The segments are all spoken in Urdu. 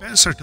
65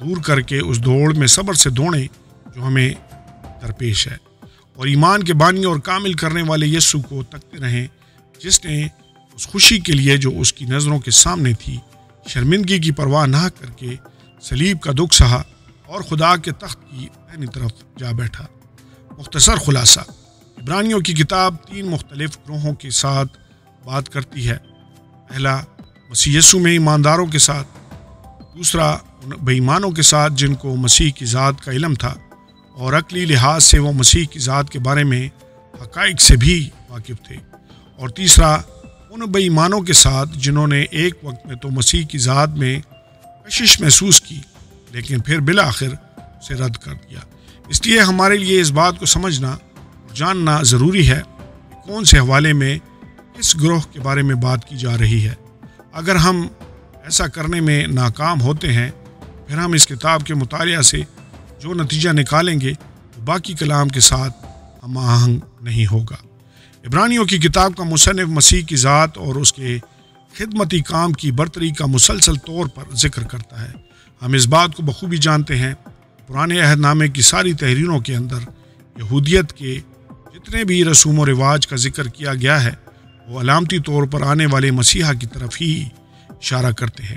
دور کر کے اس دوڑ میں صبر سے دوڑیں جو ہمیں درپیش ہے، اور ایمان کے بانی اور کامل کرنے والے یسوع کو تکتے رہیں، جس نے اس خوشی کے لیے جو اس کی نظروں کے سامنے تھی شرمندگی کی پرواہ نہ کر کے صلیب کا دکھ سہا اور خدا کے تخت کی دائنی طرف جا بیٹھا۔ مختصر خلاصہ، عبرانیوں کی کتاب 3 مختلف گروہوں کے ساتھ بات کرتی ہے۔ پہلا، مسیح یسوع میں ایمانداروں کے ساتھ، دوسرا ان بے ایمانوں کے ساتھ جن کو مسیح کی ذات کا علم تھا اور عقلی لحاظ سے وہ مسیح کی ذات کے بارے میں حقائق سے بھی واقف تھے، اور تیسرا ان بے ایمانوں کے ساتھ جنہوں نے ایک وقت میں تو مسیح کی ذات میں کشش محسوس کی لیکن پھر بالآخر اسے رد کر دیا۔ اس لیے ہمارے لیے اس بات کو سمجھنا اور جاننا ضروری ہے کہ کون سے حوالے میں کس گروہ کے بارے میں بات کی جا رہی ہے۔ اگر ہم ایسا کرنے میں ناکام ہوتے ہیں پھر ہم اس کتاب کے مطالعہ سے جو نتیجہ نکالیں گے وہ باقی کلام کے ساتھ ہم آہنگ نہیں ہوگا۔ عبرانیوں کی کتاب کا مصنف مسیح کی ذات اور اس کے خدمتی کام کی برتری کا مسلسل طور پر ذکر کرتا ہے۔ ہم اس بات کو بخوبی جانتے ہیں، پرانے عہد نامے کی ساری تحریروں کے اندر یہودیت کے جتنے بھی رسوم و رواج کا ذکر کیا گیا ہے وہ علامتی طور پر آنے والے مسیحا کی طرف ہی اشارہ کرتے ہیں۔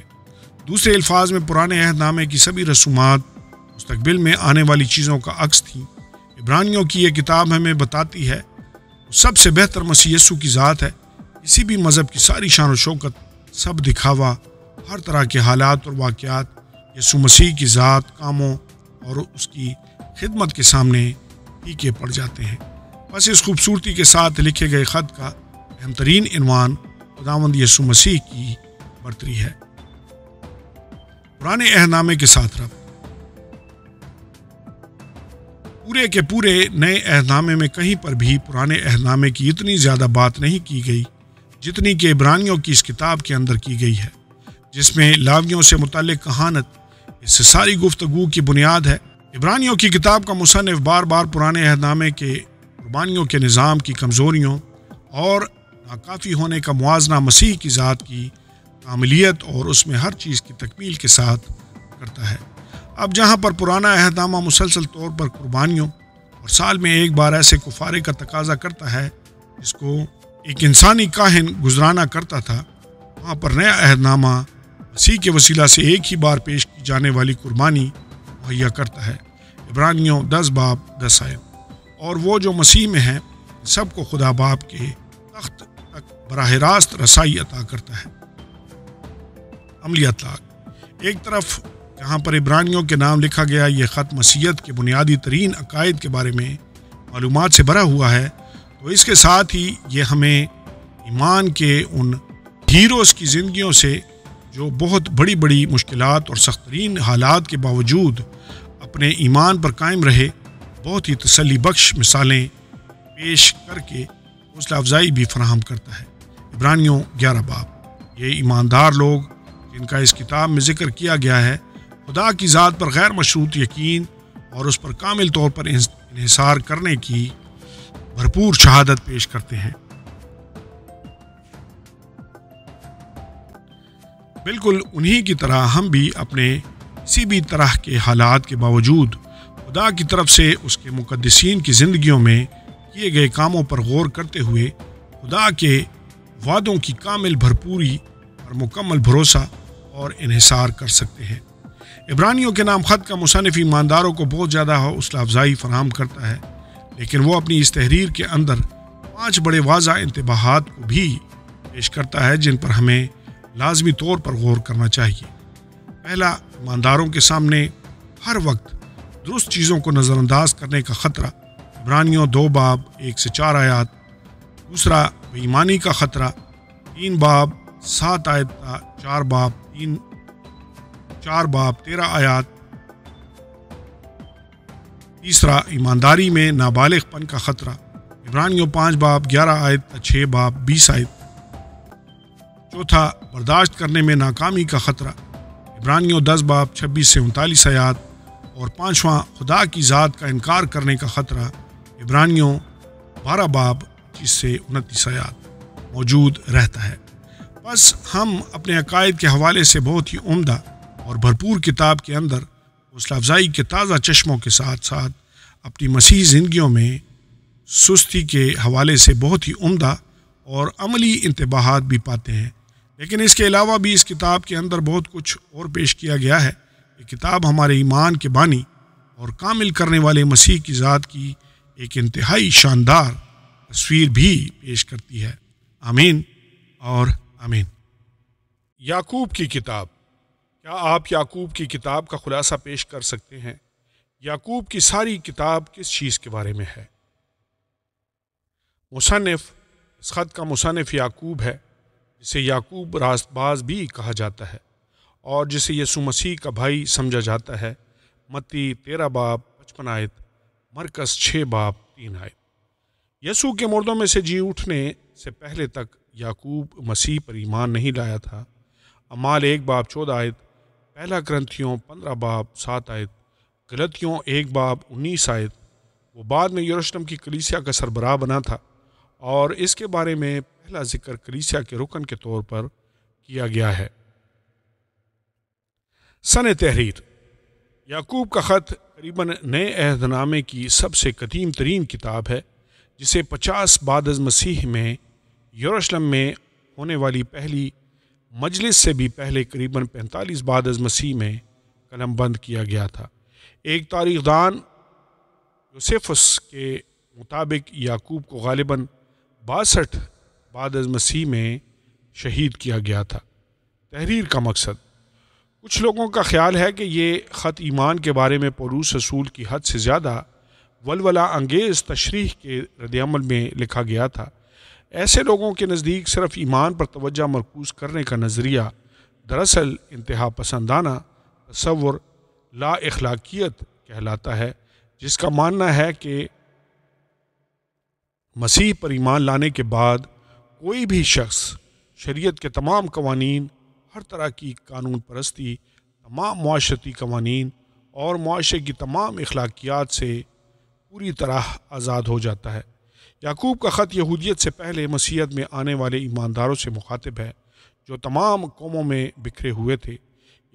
دوسرے الفاظ میں پرانے عہد نامے کی سبھی رسومات مستقبل میں آنے والی چیزوں کا عکس تھیں۔ عبرانیوں کی یہ کتاب ہمیں بتاتی ہے وہ سب سے بہتر مسیح یسوع کی ذات ہے۔ کسی بھی مذہب کی ساری شان و شوکت، سب دکھاوا، ہر طرح کے حالات اور واقعات یسوع مسیح کی ذات، کاموں اور اس کی خدمت کے سامنے پھیکے پڑ جاتے ہیں۔ بس اس خوبصورتی کے ساتھ لکھے گئے خط کا اہم ترین عنوان خداوند یسوع مسیح کی برتری ہے۔ پرانے عہد نامے کے ساتھ ربط۔ پورے کے پورے نئے عہد نامے میں کہیں پر بھی پرانے عہد نامے کی اتنی زیادہ بات نہیں کی گئی جتنی کہ عبرانیوں کی اس کتاب کے اندر کی گئی ہے، جس میں لاویوں سے متعلق کہانت اس سے ساری گفتگو کی بنیاد ہے۔ عبرانیوں کی کتاب کا مصنف بار بار پرانے عہد نامے کے قربانیوں کے نظام کی کمزوریوں اور ناکافی ہونے کا موازنہ مسیح کی ذات کی کاملیت اور اس میں ہر چیز کی تکمیل کے ساتھ کرتا ہے۔ اب جہاں پر پرانا عہد نامہ مسلسل طور پر قربانیوں اور سال میں ایک بار ایسے کفارے کا تقاضا کرتا ہے جس کو ایک انسانی کاہن گزرانا کرتا تھا، وہاں پر نیا عہد نامہ مسیح کے وسیلہ سے ایک ہی بار پیش کی جانے والی قربانی مہیا کرتا ہے۔ عبرانیوں 10 باب 10 آیت۔ اور وہ جو مسیح میں ہیں سب کو خدا باپ کے تخت تک براہ راست رسائی عطا کرتا ہے۔ عملی اطلاق۔ ایک طرف جہاں پر عبرانیوں کے نام لکھا گیا یہ خط مسیحیت کے بنیادی ترین عقائد کے بارے میں معلومات سے بھرا ہوا ہے، تو اس کے ساتھ ہی یہ ہمیں ایمان کے ان ہیروز کی زندگیوں سے جو بہت بڑی بڑی مشکلات اور سخت ترین حالات کے باوجود اپنے ایمان پر قائم رہے، بہت ہی تسلی بخش مثالیں پیش کر کے حوصلہ افزائی بھی فراہم کرتا ہے۔ عبرانیوں 11 باب۔ یہ ایماندار لوگ جن کا اس کتاب میں ذکر کیا گیا ہے خدا کی ذات پر غیر مشروط یقین اور اس پر کامل طور پر انحصار کرنے کی بھرپور شہادت پیش کرتے ہیں۔ بالکل انہی کی طرح ہم بھی اپنے کسی بھی طرح کے حالات کے باوجود خدا کی طرف سے اس کے مقدسین کی زندگیوں میں کیے گئے کاموں پر غور کرتے ہوئے خدا کے وعدوں کی کامل بھرپوری اور مکمل بھروسہ اور انحصار کر سکتے ہیں۔ عبرانیوں کے نام خط کا مصنف ایمانداروں کو بہت زیادہ حوصلہ افزائی فراہم کرتا ہے، لیکن وہ اپنی اس تحریر کے اندر 5 بڑے واضح انتباہات کو بھی پیش کرتا ہے جن پر ہمیں لازمی طور پر غور کرنا چاہیے۔ پہلا، ایمانداروں کے سامنے ہر وقت درست چیزوں کو نظر انداز کرنے کا خطرہ، عبرانیوں 2 باب 1 سے 4 آیات۔ دوسرا، بے ایمانی کا خطرہ، 3 باب 7 آیت تا 4 باب 13 آیات۔ تیسرا، ایمانداری میں نابالغ پن کا خطرہ، عبرانیوں 5 باب 11 آیت تا 6 باب 20 آیت۔ چوتھا، برداشت کرنے میں ناکامی کا خطرہ، عبرانیوں 10 باب 26 سے 39 آیات۔ اور پانچواں، خدا کی ذات کا انکار کرنے کا خطرہ، عبرانیوں 12 باب 25 سے 29 آیات موجود رہتا ہے۔ بس ہم اپنے عقائد کے حوالے سے بہت ہی عمدہ اور بھرپور کتاب کے اندر حوصلہ افزائی کے تازہ چشموں کے ساتھ ساتھ اپنی مسیحی زندگیوں میں سستی کے حوالے سے بہت ہی عمدہ اور عملی انتباہات بھی پاتے ہیں، لیکن اس کے علاوہ بھی اس کتاب کے اندر بہت کچھ اور پیش کیا گیا ہے۔ یہ کتاب ہمارے ایمان کے بانی اور کامل کرنے والے مسیح کی ذات کی ایک انتہائی شاندار تصویر بھی پیش کرتی ہے۔ آمین اور آمین۔ یعقوب کی کتاب۔ کیا آپ یعقوب کی کتاب کا خلاصہ پیش کر سکتے ہیں؟ یعقوب کی ساری کتاب کس چیز کے بارے میں ہے؟ مصنف، اس خط کا مصنف یعقوب ہے، جسے یعقوب راست باز بھی کہا جاتا ہے اور جسے یسوع مسیح کا بھائی سمجھا جاتا ہے۔ متی 13 باب 55 آیت، مرکز 6 باب 3 آیت۔ یسوع کے مردوں میں سے جی اٹھنے سے پہلے تک یعقوب مسیح پر ایمان نہیں لایا تھا۔ اعمال 1 باب 14 آیت، پہلا کرنتھیوں 15 باب 7 آیت، غلطیوں 1 باب 19 آیت۔ وہ بعد میں یروشلم کی کلیسیا کا سربراہ بنا تھا اور اس کے بارے میں پہلا ذکر کلیسیا کے رکن کے طور پر کیا گیا ہے۔ سن تحریر۔ یعقوب کا خط قریباً نئے عہد نامے کی سب سے قدیم ترین کتاب ہے، جسے 50 بعد از مسیح میں یروشلم میں ہونے والی پہلی مجلس سے بھی پہلے قریباً 45 بعد از مسیح میں قلم بند کیا گیا تھا۔ ایک تاریخ دان یوسیفس کے مطابق یعقوب کو غالباً 62 بعد از مسیح میں شہید کیا گیا تھا۔ تحریر کا مقصد۔ کچھ لوگوں کا خیال ہے کہ یہ خط ایمان کے بارے میں پولس رسول کی حد سے زیادہ ولولہ انگیز تشریح کے رد عمل میں لکھا گیا تھا۔ ایسے لوگوں کے نزدیک صرف ایمان پر توجہ مرکوز کرنے کا نظریہ دراصل انتہا پسندانہ تصور لا اخلاقیت کہلاتا ہے، جس کا ماننا ہے کہ مسیح پر ایمان لانے کے بعد کوئی بھی شخص شریعت کے تمام قوانین، ہر طرح کی قانون پرستی، تمام معاشرتی قوانین اور معاشرے کی تمام اخلاقیات سے پوری طرح آزاد ہو جاتا ہے۔ یعقوب کا خط یہودیت سے پہلے مسیحیت میں آنے والے ایمانداروں سے مخاطب ہے، جو تمام قوموں میں بکھرے ہوئے تھے۔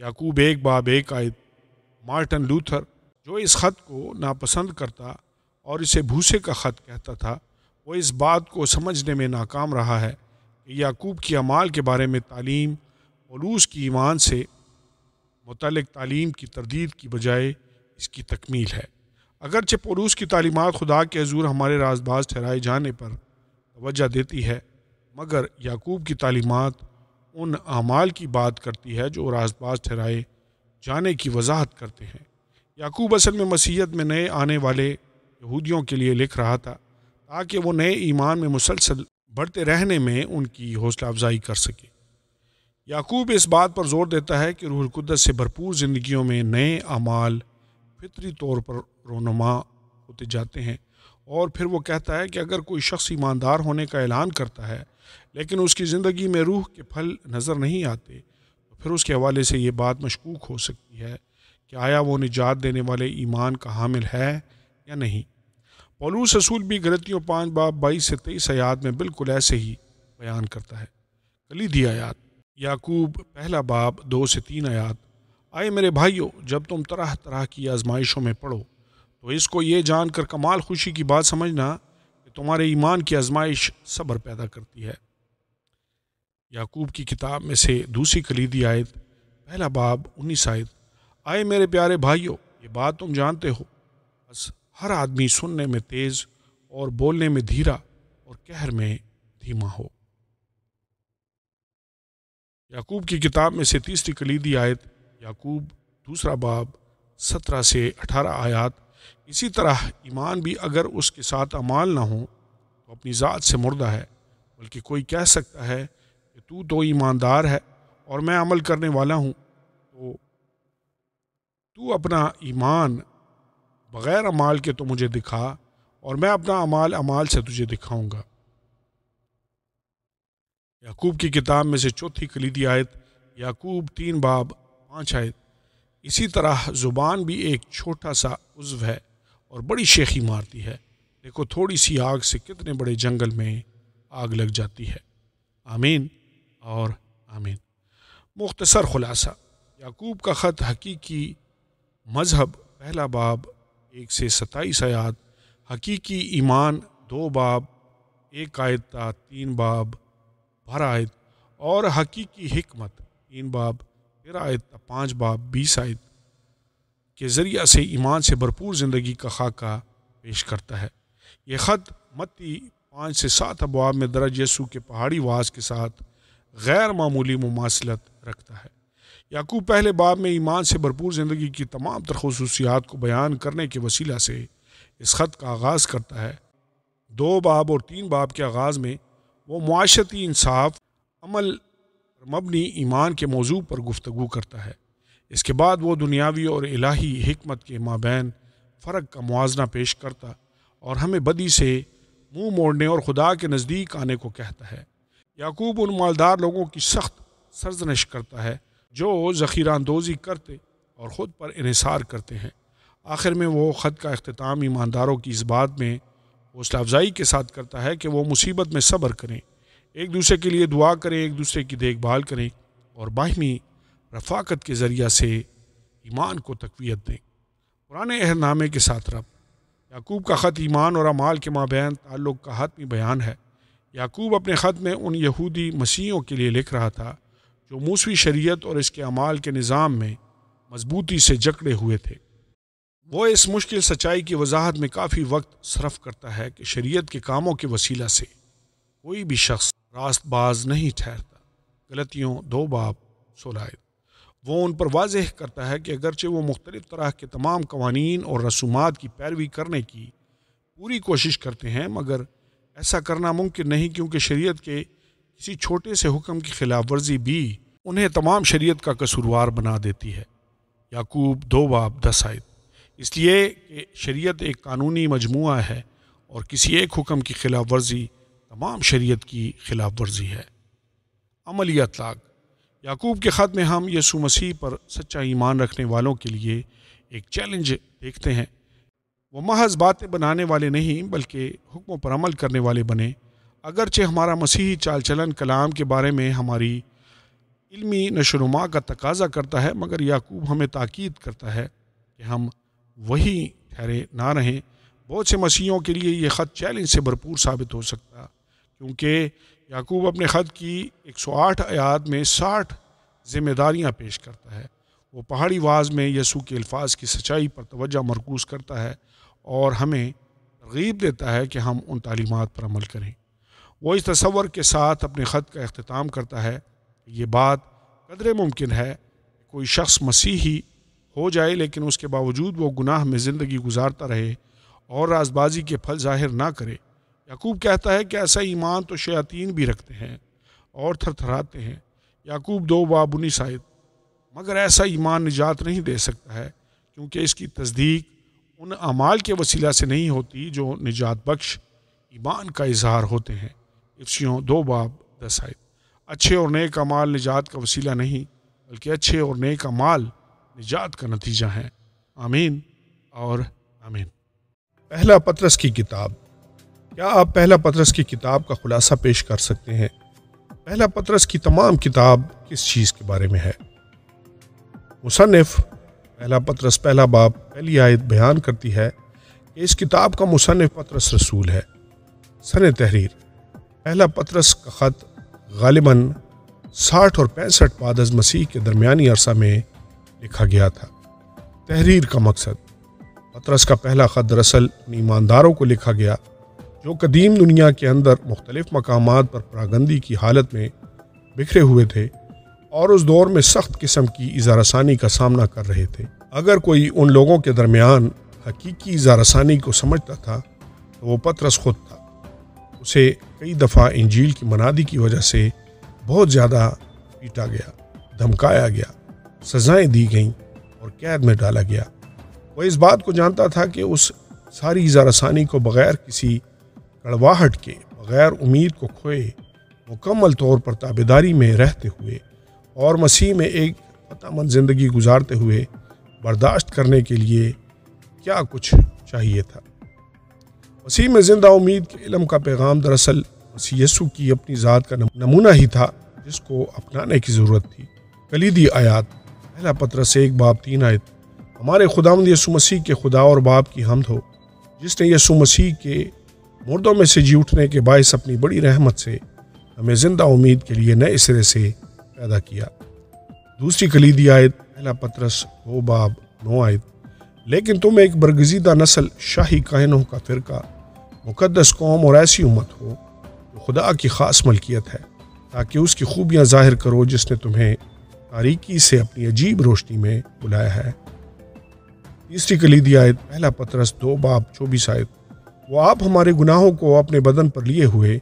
یعقوب 1 باب 1 آیت۔ مارٹن لوتھر، جو اس خط کو ناپسند کرتا اور اسے بھوسے کا خط کہتا تھا، وہ اس بات کو سمجھنے میں ناکام رہا ہے کہ یعقوب کی اعمال کے بارے میں تعلیم پولس کی ایمان سے متعلق تعلیم کی تردید کی بجائے اس کی تکمیل ہے۔ اگرچہ پولس کی تعلیمات خدا کے حضور ہمارے راز باز ٹھہرائے جانے پر توجہ دیتی ہے، مگر یعقوب کی تعلیمات ان اعمال کی بات کرتی ہے جو راز باز ٹھہرائے جانے کی وضاحت کرتے ہیں۔ یعقوب اصل میں مسیحیت میں نئے آنے والے یہودیوں کے لیے لکھ رہا تھا تاکہ وہ نئے ایمان میں مسلسل بڑھتے رہنے میں ان کی حوصلہ افزائی کر سکے۔ یعقوب اس بات پر زور دیتا ہے کہ روح القدس سے بھرپور زندگیوں میں نئے اعمال فطری طور پر رونما ہوتے جاتے ہیں، اور پھر وہ کہتا ہے کہ اگر کوئی شخص ایماندار ہونے کا اعلان کرتا ہے لیکن اس کی زندگی میں روح کے پھل نظر نہیں آتے، تو پھر اس کے حوالے سے یہ بات مشکوک ہو سکتی ہے کہ آیا وہ نجات دینے والے ایمان کا حامل ہے یا نہیں۔ پولس رسول بھی غلطیوں 5 باب 22 سے 23 آیات میں بالکل ایسے ہی بیان کرتا ہے۔ کلیدی آیات۔ یعقوب 1 باب 2 سے 3 آیات۔ آئے میرے بھائیوں، جب تم طرح طرح کی آزمائشوں میں پڑو تو اس کو یہ جان کر کمال خوشی کی بات سمجھنا کہ تمہارے ایمان کی آزمائش صبر پیدا کرتی ہے۔ یعقوب کی کتاب میں سے دوسری کلیدی آیت 1 باب 19 آیت۔ آئے میرے پیارے بھائیوں، یہ بات تم جانتے ہو، بس ہر آدمی سننے میں تیز اور بولنے میں دھیرا اور قہر میں دھیما ہو۔ یعقوب کی کتاب میں سے تیسری کلیدی آیت یعقوب 2 باب 17 سے 18 آیات۔ اسی طرح ایمان بھی اگر اس کے ساتھ اعمال نہ ہوں تو اپنی ذات سے مردہ ہے، بلکہ کوئی کہہ سکتا ہے کہ تو ایماندار ہے اور میں عمل کرنے والا ہوں، تو اپنا ایمان بغیر اعمال کے تو مجھے دکھا اور میں اپنا اعمال سے تجھے دکھاؤں گا۔ یعقوب کی کتاب میں سے چوتھی کلیدی آیت یعقوب 3 باب 5 آیت۔ اسی طرح زبان بھی ایک چھوٹا سا عضو ہے اور بڑی شیخی مارتی ہے، دیکھو تھوڑی سی آگ سے کتنے بڑے جنگل میں آگ لگ جاتی ہے۔ آمین اور آمین۔ مختصر خلاصہ، یعقوب کا خط حقیقی مذہب پہلا باب 1 سے 27 آیات، حقیقی ایمان 2 باب 1 آیت تا 3 باب 12 آیت، اور حقیقی حکمت 3 باب 13 آیت تا 5 باب 20 آیت کے ذریعہ سے ایمان سے بھرپور زندگی کا خاکہ پیش کرتا ہے۔ یہ خط متی 5 سے 7 ابواب میں درج یسوع کے پہاڑی واز کے ساتھ غیر معمولی مماثلت رکھتا ہے۔ یعقوب پہلے باب میں ایمان سے بھرپور زندگی کی تمام تر خصوصیات کو بیان کرنے کے وسیلہ سے اس خط کا آغاز کرتا ہے۔ 2 باب اور 3 باب کے آغاز میں وہ معاشرتی انصاف، عمل پر مبنی ایمان کے موضوع پر گفتگو کرتا ہے۔ اس کے بعد وہ دنیاوی اور الہی حکمت کے مابین فرق کا موازنہ پیش کرتا اور ہمیں بدی سے منہ موڑنے اور خدا کے نزدیک آنے کو کہتا ہے۔ یعقوب ان مالدار لوگوں کی سخت سرزنش کرتا ہے جو ذخیرہ اندوزی کرتے اور خود پر انحصار کرتے ہیں۔ آخر میں وہ خط کا اختتام ایمانداروں کی اس بات میں حوصلہ افزائی کے ساتھ کرتا ہے کہ وہ مصیبت میں صبر کریں، ایک دوسرے کے لیے دعا کریں، ایک دوسرے کی دیکھ بھال کریں اور باہمی رفاقت کے ذریعہ سے ایمان کو تقویت دیں۔ پرانے عہد نامے کے ساتھ ربط، یعقوب کا خط ایمان اور اعمال کے مابین تعلق کا حتمی بیان ہے۔ یعقوب اپنے خط میں ان یہودی مسیحیوں کے لیے لکھ رہا تھا جو موسوی شریعت اور اس کے اعمال کے نظام میں مضبوطی سے جکڑے ہوئے تھے۔ وہ اس مشکل سچائی کی وضاحت میں کافی وقت صرف کرتا ہے کہ شریعت کے کاموں کے وسیلہ سے کوئی بھی شخص راست باز نہیں ٹھہرتا۔ غلطیوں 2 باب 16 آیت۔ وہ ان پر واضح کرتا ہے کہ اگرچہ وہ مختلف طرح کے تمام قوانین اور رسومات کی پیروی کرنے کی پوری کوشش کرتے ہیں، مگر ایسا کرنا ممکن نہیں، کیونکہ شریعت کے کسی چھوٹے سے حکم کی خلاف ورزی بھی انہیں تمام شریعت کا قصوروار بنا دیتی ہے۔ یعقوب 2 باب 10 آیت۔ اس لیے کہ شریعت ایک قانونی مجموعہ ہے اور کسی ایک حکم کی خلاف ورزی تمام شریعت کی خلاف ورزی ہے۔ عملی اطلاق، یعقوب کے خط میں ہم یسوع مسیح پر سچا ایمان رکھنے والوں کے لیے ایک چیلنج دیکھتے ہیں۔ وہ محض باتیں بنانے والے نہیں بلکہ حکموں پر عمل کرنے والے بنے۔ اگرچہ ہمارا مسیحی چال چلن کلام کے بارے میں ہماری علمی نشو و نما کا تقاضا کرتا ہے، مگر یعقوب ہمیں تاکید کرتا ہے کہ ہم وہی ٹھہرے نہ رہیں۔ بہت سے مسیحیوں کے لیے یہ خط چیلنج سے بھرپور ثابت ہو سکتا، کیونکہ یعقوب اپنے خط کی 108 آیات میں 60 ذمہ داریاں پیش کرتا ہے۔ وہ پہاڑی واز میں یسوع کے الفاظ کی سچائی پر توجہ مرکوز کرتا ہے اور ہمیں ترغیب دیتا ہے کہ ہم ان تعلیمات پر عمل کریں۔ وہ اس تصور کے ساتھ اپنے خط کا اختتام کرتا ہے کہ یہ بات قدرے ممکن ہے کہ کوئی شخص مسیحی ہو جائے لیکن اس کے باوجود وہ گناہ میں زندگی گزارتا رہے اور راز بازی کے پھل ظاہر نہ کرے۔ یعقوب کہتا ہے کہ ایسا ایمان تو شیاطین بھی رکھتے ہیں اور تھرتھراتے ہیں۔ یعقوب 2 باب 19 آیت۔ مگر ایسا ایمان نجات نہیں دے سکتا ہے، کیونکہ اس کی تصدیق ان اعمال کے وسیلہ سے نہیں ہوتی جو نجات بخش ایمان کا اظہار ہوتے ہیں۔ افسیوں 2 باب 10 آیت۔ اچھے اور نیک اعمال نجات کا وسیلہ نہیں بلکہ اچھے اور نیک اعمال نجات کا نتیجہ ہیں۔ آمین اور آمین۔ پہلا پطرس کی کتاب، کیا آپ پہلا پطرس کی کتاب کا خلاصہ پیش کر سکتے ہیں؟ پہلا پطرس کی تمام کتاب کس چیز کے بارے میں ہے؟ مصنف پہلا پطرس پہلا باب پہلی آیت بیان کرتی ہے کہ اس کتاب کا مصنف پطرس رسول ہے۔ سن تحریر، پہلا پطرس کا خط غالباً 60 اور 65 بعد از مسیح کے درمیانی عرصہ میں لکھا گیا تھا۔ تحریر کا مقصد، پطرس کا پہلا خط دراصل ان ایمانداروں کو لکھا گیا جو قدیم دنیا کے اندر مختلف مقامات پر پراگندی کی حالت میں بکھرے ہوئے تھے اور اس دور میں سخت قسم کی ایذا رسانی کا سامنا کر رہے تھے۔ اگر کوئی ان لوگوں کے درمیان حقیقی ایذا رسانی کو سمجھتا تھا تو وہ پطرس خود تھا۔ اسے کئی دفعہ انجیل کی منادی کی وجہ سے بہت زیادہ پیٹا گیا، دھمکایا گیا، سزائیں دی گئیں اور قید میں ڈالا گیا۔ وہ اس بات کو جانتا تھا کہ اس ساری ایذا رسانی کو بغیر کسی کڑواہٹ کے، بغیر امید کو کھوئے، مکمل طور پر تابعداری میں رہتے ہوئے اور مسیح میں ایک فتح مند زندگی گزارتے ہوئے برداشت کرنے کے لیے کیا کچھ چاہیے تھا۔ مسیح میں زندہ امید کے علم کا پیغام دراصل مسیح یسوع کی اپنی ذات کا نمونہ ہی تھا۔ جس کو اپنانے کی ضرورت تھی۔ کلیدی آیات، پہلا پطرس 1:3۔ ہمارے خداوند یسوع مسیح کے خدا اور باپ کی حمد ہو، جس نے یسوع مسیح کے مردوں میں سے جی اٹھنے کے باعث اپنی بڑی رحمت سے ہمیں زندہ امید کے لیے نئے سرے سے پیدا کیا۔ دوسری کلیدی آیت، پہلا پطرس 2:9۔ لیکن تم ایک برگزیدہ نسل، شاہی کاہنوں کا فرقہ، مقدس قوم اور ایسی امت ہو جو خدا کی خاص ملکیت ہے، تاکہ اس کی خوبیاں ظاہر کرو جس نے تمہیں تاریکی سے اپنی عجیب روشنی میں بلایا ہے۔ تیسری کلیدی آیت، پہلا پطرس 2:24۔ وہ آپ ہمارے گناہوں کو اپنے بدن پر لیے ہوئے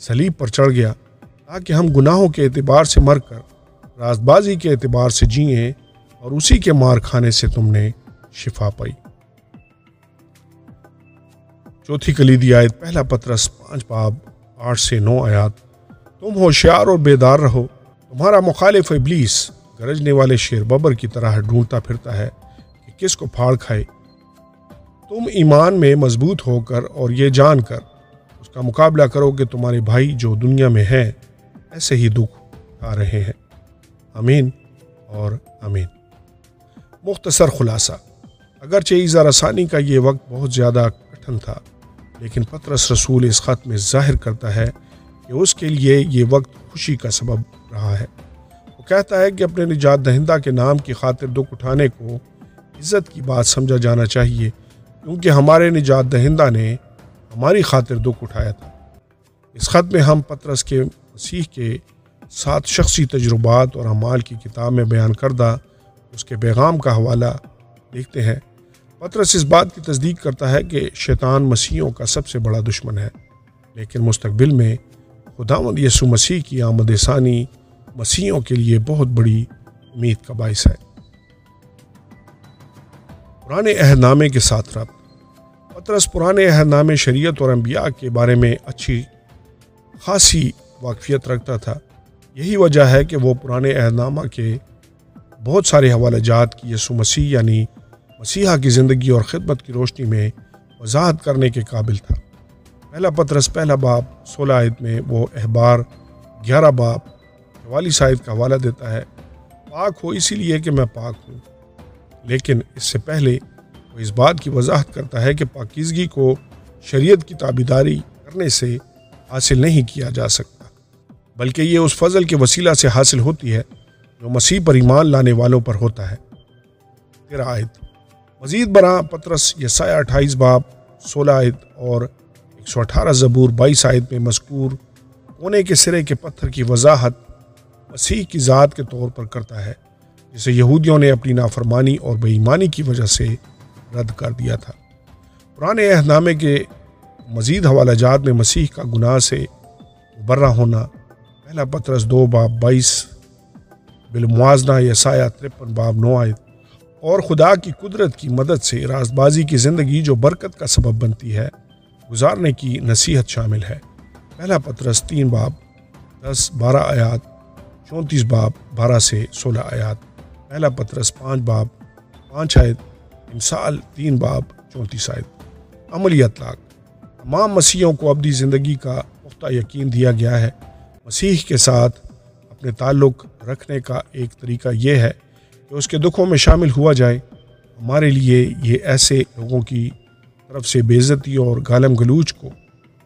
صلیب پر چڑھ گیا، تاکہ ہم گناہوں کے اعتبار سے مر کر راست بازی کے اعتبار سے جئیں، اور اسی کے مار کھانے سے تم نے شفا پائی۔ چوتھی کلیدی آیت، پہلا پطرس 5:8-9۔ تم ہوشیار اور بیدار رہو، تمہارا مخالف ابلیس گرجنے والے شیر ببر کی طرح ڈھونڈتا پھرتا ہے کہ کس کو پھاڑ کھائے۔ تم ایمان میں مضبوط ہو کر اور یہ جان کر اس کا مقابلہ کرو کہ تمہارے بھائی جو دنیا میں ہیں ایسے ہی دکھ اٹھا رہے ہیں۔ آمین اور آمین۔ مختصر خلاصہ، اگرچہ عیزہ رسانی کا یہ وقت بہت زیادہ کٹھن تھا، لیکن پطرس رسول اس خط میں ظاہر کرتا ہے کہ اس کے لیے یہ وقت خوشی کا سبب رہا ہے۔ وہ کہتا ہے کہ اپنے نجات دہندہ کے نام کی خاطر دکھ اٹھانے کو عزت کی بات سمجھا جانا چاہیے، کیونکہ ہمارے نجات دہندہ نے ہماری خاطر دکھ اٹھایا تھا۔ اس خط میں ہم پطرس کے مسیح کے 7 شخصی تجربات اور اعمال کی کتاب میں بیان کردہ اس کے پیغام کا حوالہ دیکھتے ہیں۔ پطرس اس بات کی تصدیق کرتا ہے کہ شیطان مسیحیوں کا سب سے بڑا دشمن ہے، لیکن مستقبل میں خداوند یسوع مسیح کی آمد ثانی مسیحیوں کے لیے بہت بڑی امید کا باعث ہے۔ پرانے عہد نامے کے ساتھ ربط۔ پطرس پرانے عہد نامے شریعت اور انبیاء کے بارے میں اچھی خاصی واقفیت رکھتا تھا۔ یہی وجہ ہے کہ وہ پرانے عہد نامہ کے بہت سارے حوالہ جات کی یسوع مسیح یعنی مسیحا کی زندگی اور خدمت کی روشنی میں وضاحت کرنے کے قابل تھا۔ پہلا پطرس 1:16 میں وہ احبار 11:44 کا حوالہ دیتا ہے، پاک ہو اسی لیے کہ میں پاک ہوں۔ لیکن اس سے پہلے وہ اس بات کی وضاحت کرتا ہے کہ پاکیزگی کو شریعت کی تابعداری کرنے سے حاصل نہیں کیا جا سکتا، بلکہ یہ اس فضل کے وسیلہ سے حاصل ہوتی ہے جو مسیح پر ایمان لانے والوں پر ہوتا ہے۔ 13 مزید برآں پطرس یسایہ 28:16 اور 118 زبور 22 میں مذکور کونے کے سرے کے پتھر کی وضاحت مسیح کی ذات کے طور پر کرتا ہے، جسے یہودیوں نے اپنی نافرمانی اور بے ایمانی کی وجہ سے رد کر دیا تھا۔ پرانے عہد نامے کے مزید حوالہ جات میں مسیح کا گناہ سے مبرہ ہونا، پہلا پطرس 2:22 بالموازنہ یسایہ 53:9 اور خدا کی قدرت کی مدد سے راست بازی کی زندگی جو برکت کا سبب بنتی ہے گزارنے کی نصیحت شامل ہے۔ پہلا پطرس 3:10-12 34:12-16 پہلا پطرس 5:5 انسال 3:34 عملی اطلاق۔ تمام مسیحیوں کو ابدی زندگی کا پختہ یقین دیا گیا ہے۔ مسیح کے ساتھ اپنے تعلق رکھنے کا ایک طریقہ یہ ہے کہ اس کے دکھوں میں شامل ہوا جائے۔ ہمارے لیے یہ ایسے لوگوں کی طرف سے بے عزتی اور گالم گلوچ کو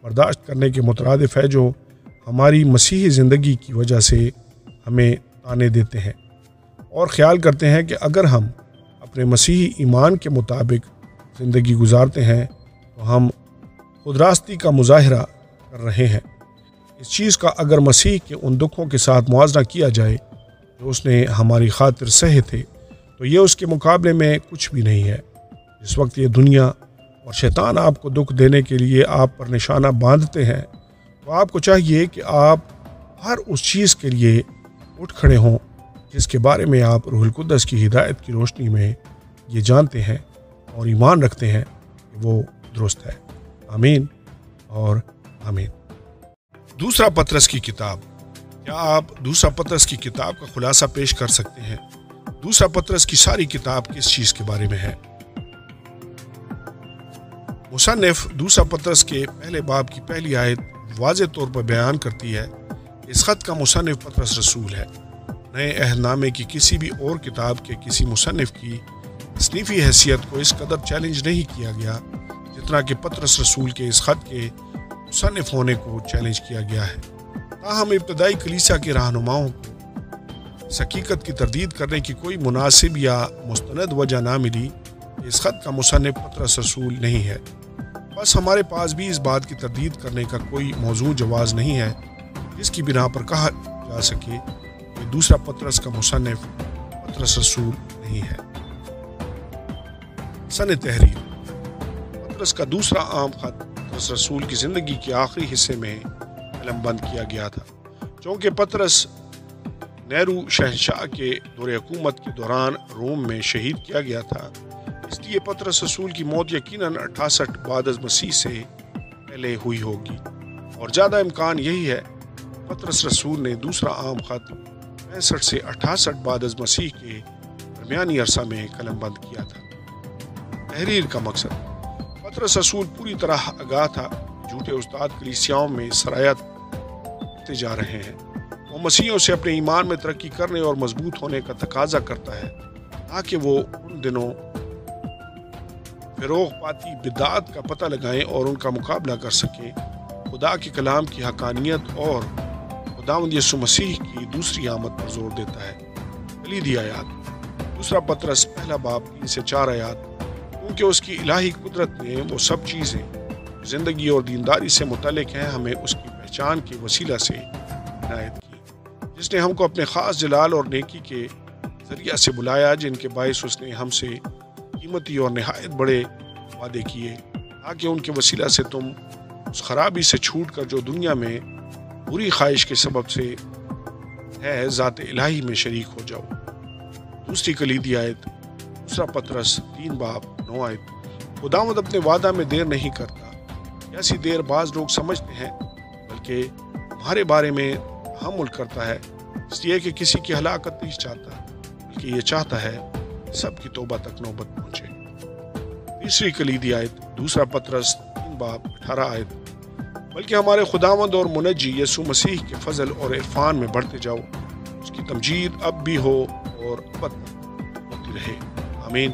برداشت کرنے کے مترادف ہے جو ہماری مسیحی زندگی کی وجہ سے ہمیں تانے دیتے ہیں اور خیال کرتے ہیں کہ اگر ہم اپنے مسیحی ایمان کے مطابق زندگی گزارتے ہیں تو ہم خود راستی کا مظاہرہ کر رہے ہیں۔ اس چیز کا اگر مسیح کے ان دکھوں کے ساتھ موازنہ کیا جائے جو اس نے ہماری خاطر سہے تھے تو یہ اس کے مقابلے میں کچھ بھی نہیں ہے۔ اس وقت یہ دنیا اور شیطان آپ کو دکھ دینے کے لیے آپ پر نشانہ باندھتے ہیں تو آپ کو چاہیے کہ آپ ہر اس چیز کے لیے اٹھ کھڑے ہوں جس کے بارے میں آپ روح القدس کی ہدایت کی روشنی میں یہ جانتے ہیں اور ایمان رکھتے ہیں کہ وہ درست ہے۔ آمین اور آمین۔ دوسرا پطرس کی کتاب۔ کیا آپ دوسرا پطرس کی کتاب کا خلاصہ پیش کر سکتے ہیں؟ دوسرا پطرس کی ساری کتاب کس چیز کے بارے میں ہے؟ مصنف دوسرا پطرس کے پہلے باب کی پہلی آیت واضح طور پر بیان کرتی ہے کہ اس خط کا مصنف پطرس رسول ہے۔ نئے عہد نامے کی کسی بھی اور کتاب کے کسی مصنف کی تصنیفی حیثیت کو اس قدر چیلنج نہیں کیا گیا جتنا کہ پطرس رسول کے اس خط کے مصنف ہونے کو چیلنج کیا گیا ہے۔ تاہم ابتدائی کلیسا کے رہنماؤں کو اس حقیقت کی تردید کرنے کی کوئی مناسب یا مستند وجہ نہ ملی کہ اس خط کا مصنف پطرس رسول نہیں ہے۔ بس ہمارے پاس بھی اس بات کی تردید کرنے کا کوئی موزوں جواز نہیں ہے جس کی بنا پر کہا جا سکے کہ دوسرا پطرس کا مصنف پطرس رسول نہیں ہے۔ سن تحریر پطرس کا دوسرا عام خط پطرس رسول کی زندگی کے آخری حصے میں قلم بند کیا گیا تھا۔ چونکہ پطرس نیرو شہنشاہ کے دور حکومت کے دوران روم میں شہید کیا گیا تھا، اس لیے پطرس رسول کی موت یقیناً 68 بعد از مسیح سے پہلے ہوئی ہوگی، اور زیادہ امکان یہی ہے پطرس رسول نے دوسرا عام خط 65 سے 68 بعد از مسیح کے درمیانی عرصہ میں قلم بند کیا تھا۔ تحریر کا مقصد پطرس رسول پوری طرح آگاہ تھا جھوٹے استاد کلیسیاؤں میں سرایت کرتے جا رہے ہیں۔ وہ مسیحیوں سے اپنے ایمان میں ترقی کرنے اور مضبوط ہونے کا تقاضا کرتا ہے تاکہ وہ ان دنوں فروغ پاتی بدعات کا پتہ لگائیں اور ان کا مقابلہ کر سکیں۔ خدا کے کلام کی حقانیت اور خداوند یسوع مسیح کی دوسری آمد پر زور دیتا ہے۔ کلیدی آیات دوسرا پطرس پہلا باب 3 سے 4 آیات۔ کیونکہ اس کی الہی قدرت نے وہ سب چیزیں زندگی اور دینداری سے متعلق ہیں ہمیں اس کی پہچان کے وسیلہ سے عنایت کی، جس نے ہم کو اپنے خاص جلال اور نیکی کے ذریعہ سے بلایا، جن کے باعث اس نے ہم سے قیمتی اور نہایت بڑے وعدے کیے، تاکہ ان کے وسیلہ سے تم اس خرابی سے چھوٹ کر جو دنیا میں بری خواہش کے سبب سے ہے ذات الہی میں شریک ہو جاؤ۔ دوسری کلیدی آیت دوسرا پطرس 3 باب 9 آیت۔ خداوند اپنے وعدہ میں دیر نہیں کرتا، ایسی دیر بعض لوگ سمجھتے ہیں، بلکہ ہمارے بارے میں تحمل کرتا ہے، اس لیے کہ کسی کی ہلاکت نہیں چاہتا، بلکہ یہ چاہتا ہے کہ سب کی توبہ تک نوبت پہنچے۔ تیسری کلیدی آیت دوسرا پطرس 3 باب 18 آیت۔ بلکہ ہمارے خداوند اور منجی یسوع مسیح کے فضل اور عرفان میں بڑھتے جاؤ، اس کی تمجید اب بھی ہو اور ابد ہوتی رہے، آمین۔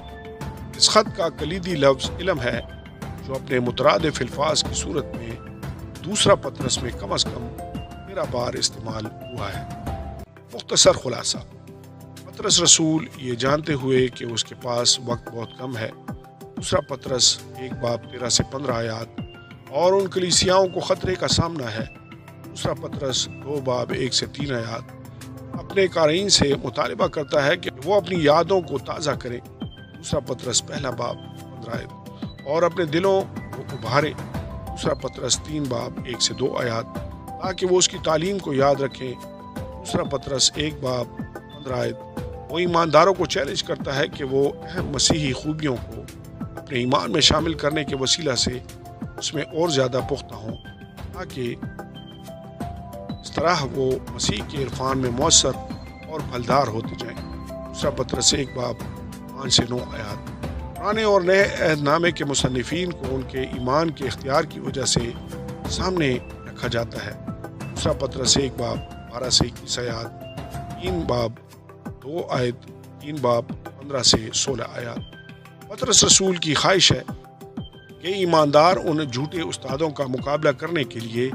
اس خط کا کلیدی لفظ علم ہے، جو اپنے مترادف الفاظ کی صورت میں دوسرا پطرس میں کم از کم 13 بار استعمال ہوا ہے۔ مختصر خلاصہ، پطرس رسول یہ جانتے ہوئے کہ اس کے پاس وقت بہت کم ہے، دوسرا پطرس 1 باب 13 سے 15 آیات اور ان کلیسیاؤں کو خطرے کا سامنا ہے، دوسرا پطرس 2 باب 1 سے 3 آیات، اپنے قارئین سے مطالبہ کرتا ہے کہ وہ اپنی یادوں کو تازہ کریں، دوسرا پطرس پہلا باب 15 آیت، اور اپنے دلوں کو ابھاریں، دوسرا پطرس 3 باب 1 سے 2 آیات، تاکہ وہ اس کی تعلیم کو یاد رکھیں، دوسرا پطرس 1 باب 15 آیت۔ وہ ایمانداروں کو چیلنج کرتا ہے کہ وہ اہم مسیحی خوبیوں کو اپنے ایمان میں شامل کرنے کے وسیلہ سے اس میں اور زیادہ پختہ ہوں، تاکہ اس طرح وہ مسیح کے عرفان میں مؤثر اور پھلدار ہوتے جائیں، دوسرا پطرس 1 باب 5 سے 9 آیات۔ پرانے اور نئے عہد نامے کے مصنفین کو ان کے ایمان کے اختیار کی وجہ سے سامنے رکھا جاتا ہے، دوسرا پطرس 1 باب 12 سے 21 آیات، 3 باب 2 آیت، 3 باب 15 سے 16 آیات۔ پطرس رسول کی خواہش ہے کہ ایماندار ان جھوٹے استادوں کا مقابلہ کرنے کے لیے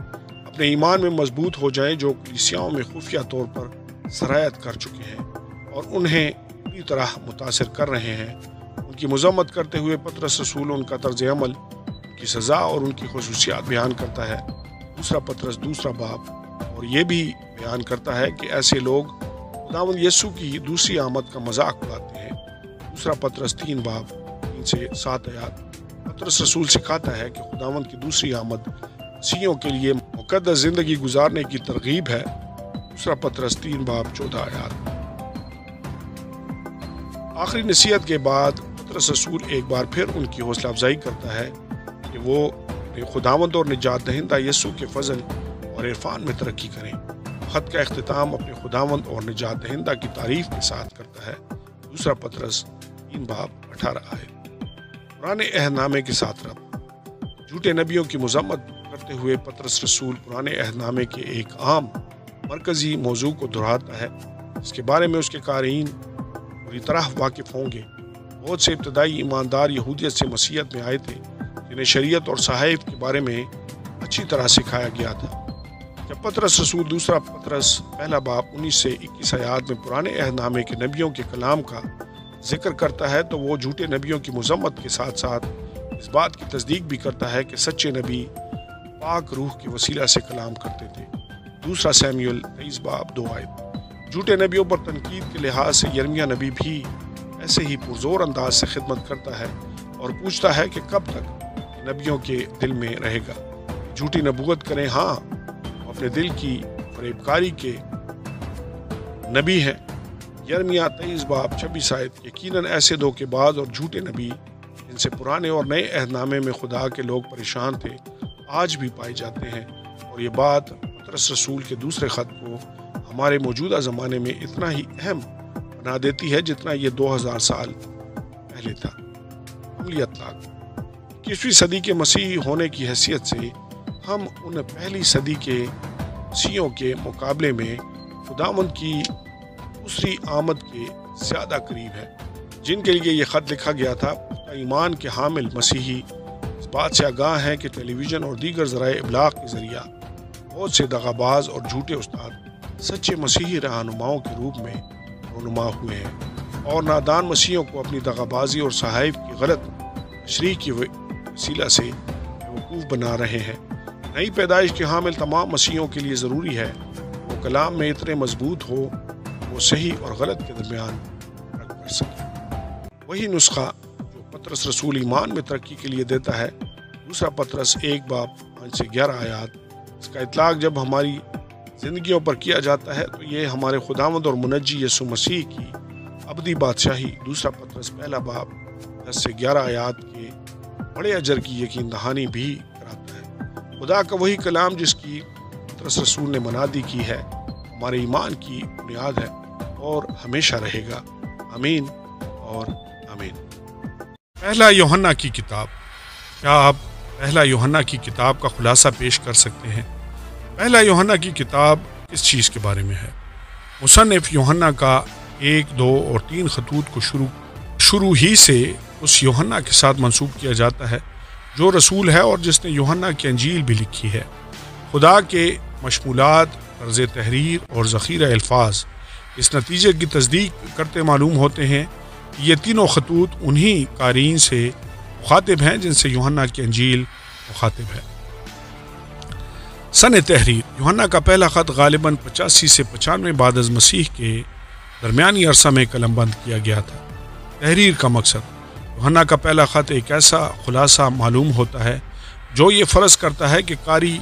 اپنے ایمان میں مضبوط ہو جائیں جو کلیسیاؤں میں خفیہ طور پر سرایت کر چکے ہیں اور انہیں پوری طرح متاثر کر رہے ہیں۔ ان کی مذمت کرتے ہوئے پطرس رسول ان کا طرز عمل، ان کی سزا اور ان کی خصوصیات بیان کرتا ہے، دوسرا پطرس دوسرا باب، اور یہ بھی بیان کرتا ہے کہ ایسے لوگ خداوند یسوع کی دوسری آمد کا مذاق اڑاتے ہیں، دوسرا پطرس 3 باب 3 سے 7 آیات۔ پطرس رسول سکھاتا ہے کہ خداوند کی دوسری آمد مسیحیوں کے لیے مقدس زندگی گزارنے کی ترغیب ہے، دوسرا پطرس 3 باب 14 آیات۔ آخری نصیحت کے بعد پطرس رسول ایک بار پھر ان کی حوصلہ افزائی کرتا ہے کہ وہ اپنے خداوند اور نجات دہندہ یسوع کے فضل اور عرفان میں ترقی کریں۔ خط کا اختتام اپنے خداوند اور نجات دہندہ کی تعریف کے ساتھ کرتا ہے، دوسرا پطرس 3 باب 18 آیت۔ پرانے عہد نامے کے ساتھ ربط، جھوٹے نبیوں کی مذمت کرتے ہوئے پطرس رسول پرانے عہد نامے کے ایک عام مرکزی موضوع کو دہراتا ہے، اس کے بارے میں اس کے قارئین پوری طرح واقف ہوں گے۔ بہت سے ابتدائی ایماندار یہودیت سے مسیحیت میں آئے تھے، جنہیں شریعت اور صحائف کے بارے میں اچھی طرح سکھایا گیا تھا۔ جب پطرس رسول دوسرا پطرس پہلا باب 19 سے 21 آیات میں پرانے عہد نامے کے نبیوں کے کلام کا ذکر کرتا ہے تو وہ جھوٹے نبیوں کی مذمت کے ساتھ ساتھ اس بات کی تصدیق بھی کرتا ہے کہ سچے نبی پاک روح کے وسیلہ سے کلام کرتے تھے۔ دوسرا سیموئیل 23 باب 2 آیت۔ جھوٹے نبیوں پر تنقید کے لحاظ سے یرمیہ نبی بھی ایسے ہی پرزور انداز سے خدمت کرتا ہے اور پوچھتا ہے کہ کب تک نبیوں کے دل میں رہے گا، جھوٹی نبوت کریں، ہاں اپنے دل کی فریب کاری کے نبی ہیں۔ یرمیہ 23 باب 26 آیت۔ یقیناً ایسے دھوکے باز اور جھوٹے نبی جن سے پرانے اور نئے عہد نامے میں خدا کے لوگ پریشان تھے آج بھی پائے جاتے ہیں، اور یہ بات پطرس رسول کے دوسرے خط کو ہمارے موجودہ زمانے میں اتنا ہی اہم بنا دیتی ہے جتنا یہ 2000 سال پہلے تھا۔ عملی اطلاق۔ 21ویں صدی کے مسیحی ہونے کی حیثیت سے ہم ان پہلی صدی کے مسیحیوں کے مقابلے میں خداوند کی دوسری آمد کے زیادہ قریب ہے۔ جن کے لیے یہ خط لکھا گیا تھا، ایمان کے حامل مسیحی اس بات سے آگاہ ہیں کہ ٹیلی ویژن اور دیگر ذرائع ابلاغ کے ذریعہ بہت سے دغاباز اور جھوٹے استاد سچے مسیحی رہنماؤں کے روپ میں رونما ہوئے ہیں، اور نادان مسیحیوں کو اپنی دغابازی اور صحائف کی غلط تشریح کی وسیلہ سے بیوقوف بنا رہے ہیں۔ نئی پیدائش کے حامل تمام مسیحیوں کے لیے ضروری ہے وہ کلام میں اتنے مضبوط ہو وہ صحیح اور غلط کے درمیان فرق کر سکے۔ وہی نسخہ جو پطرس رسول ایمان میں ترقی کے لیے دیتا ہے، دوسرا پطرس 1 باب 5 سے 11 آیات، اس کا اطلاق جب ہماری زندگیوں پر کیا جاتا ہے تو یہ ہمارے خداوند اور منجی یسوع مسیح کی ابدی بادشاہی، دوسرا پطرس پہلا باب 10 سے 11 آیات کے بڑے اجر کی یقین دہانی بھی کراتا ہے۔ خدا کا وہی کلام جس کی پطرس رسول نے منادی کی ہے ہمارے ایمان کی بنیاد ہے اور ہمیشہ رہے گا۔ آمین اور آمین۔ پہلا یوحنا کی کتاب۔ کیا آپ پہلا یوحنا کی کتاب کا خلاصہ پیش کر سکتے ہیں؟ پہلا یوحنا کی کتاب کس چیز کے بارے میں ہے؟ مصنف یوحنا کا 1، 2 اور 3 خطوط کو شروع ہی سے اس یوحنا کے ساتھ منسوب کیا جاتا ہے جو رسول ہے اور جس نے یوحنا کی انجیل بھی لکھی ہے۔ خدا کے مشمولات، طرز تحریر اور ذخیرہ الفاظ اس نتیجے کی تصدیق کرتے معلوم ہوتے ہیں کہ یہ تینوں خطوط انہی قارئین سے مخاطب ہیں جن سے یوحنا کی انجیل مخاطب ہے۔ سن تحریر۔ یوحنا کا پہلا خط غالباً 85 سے 95 بعد از مسیح کے درمیانی عرصہ میں قلم بند کیا گیا تھا۔ تحریر کا مقصد۔ یوحنا کا پہلا خط ایک ایسا خلاصہ معلوم ہوتا ہے جو یہ فرض کرتا ہے کہ قاری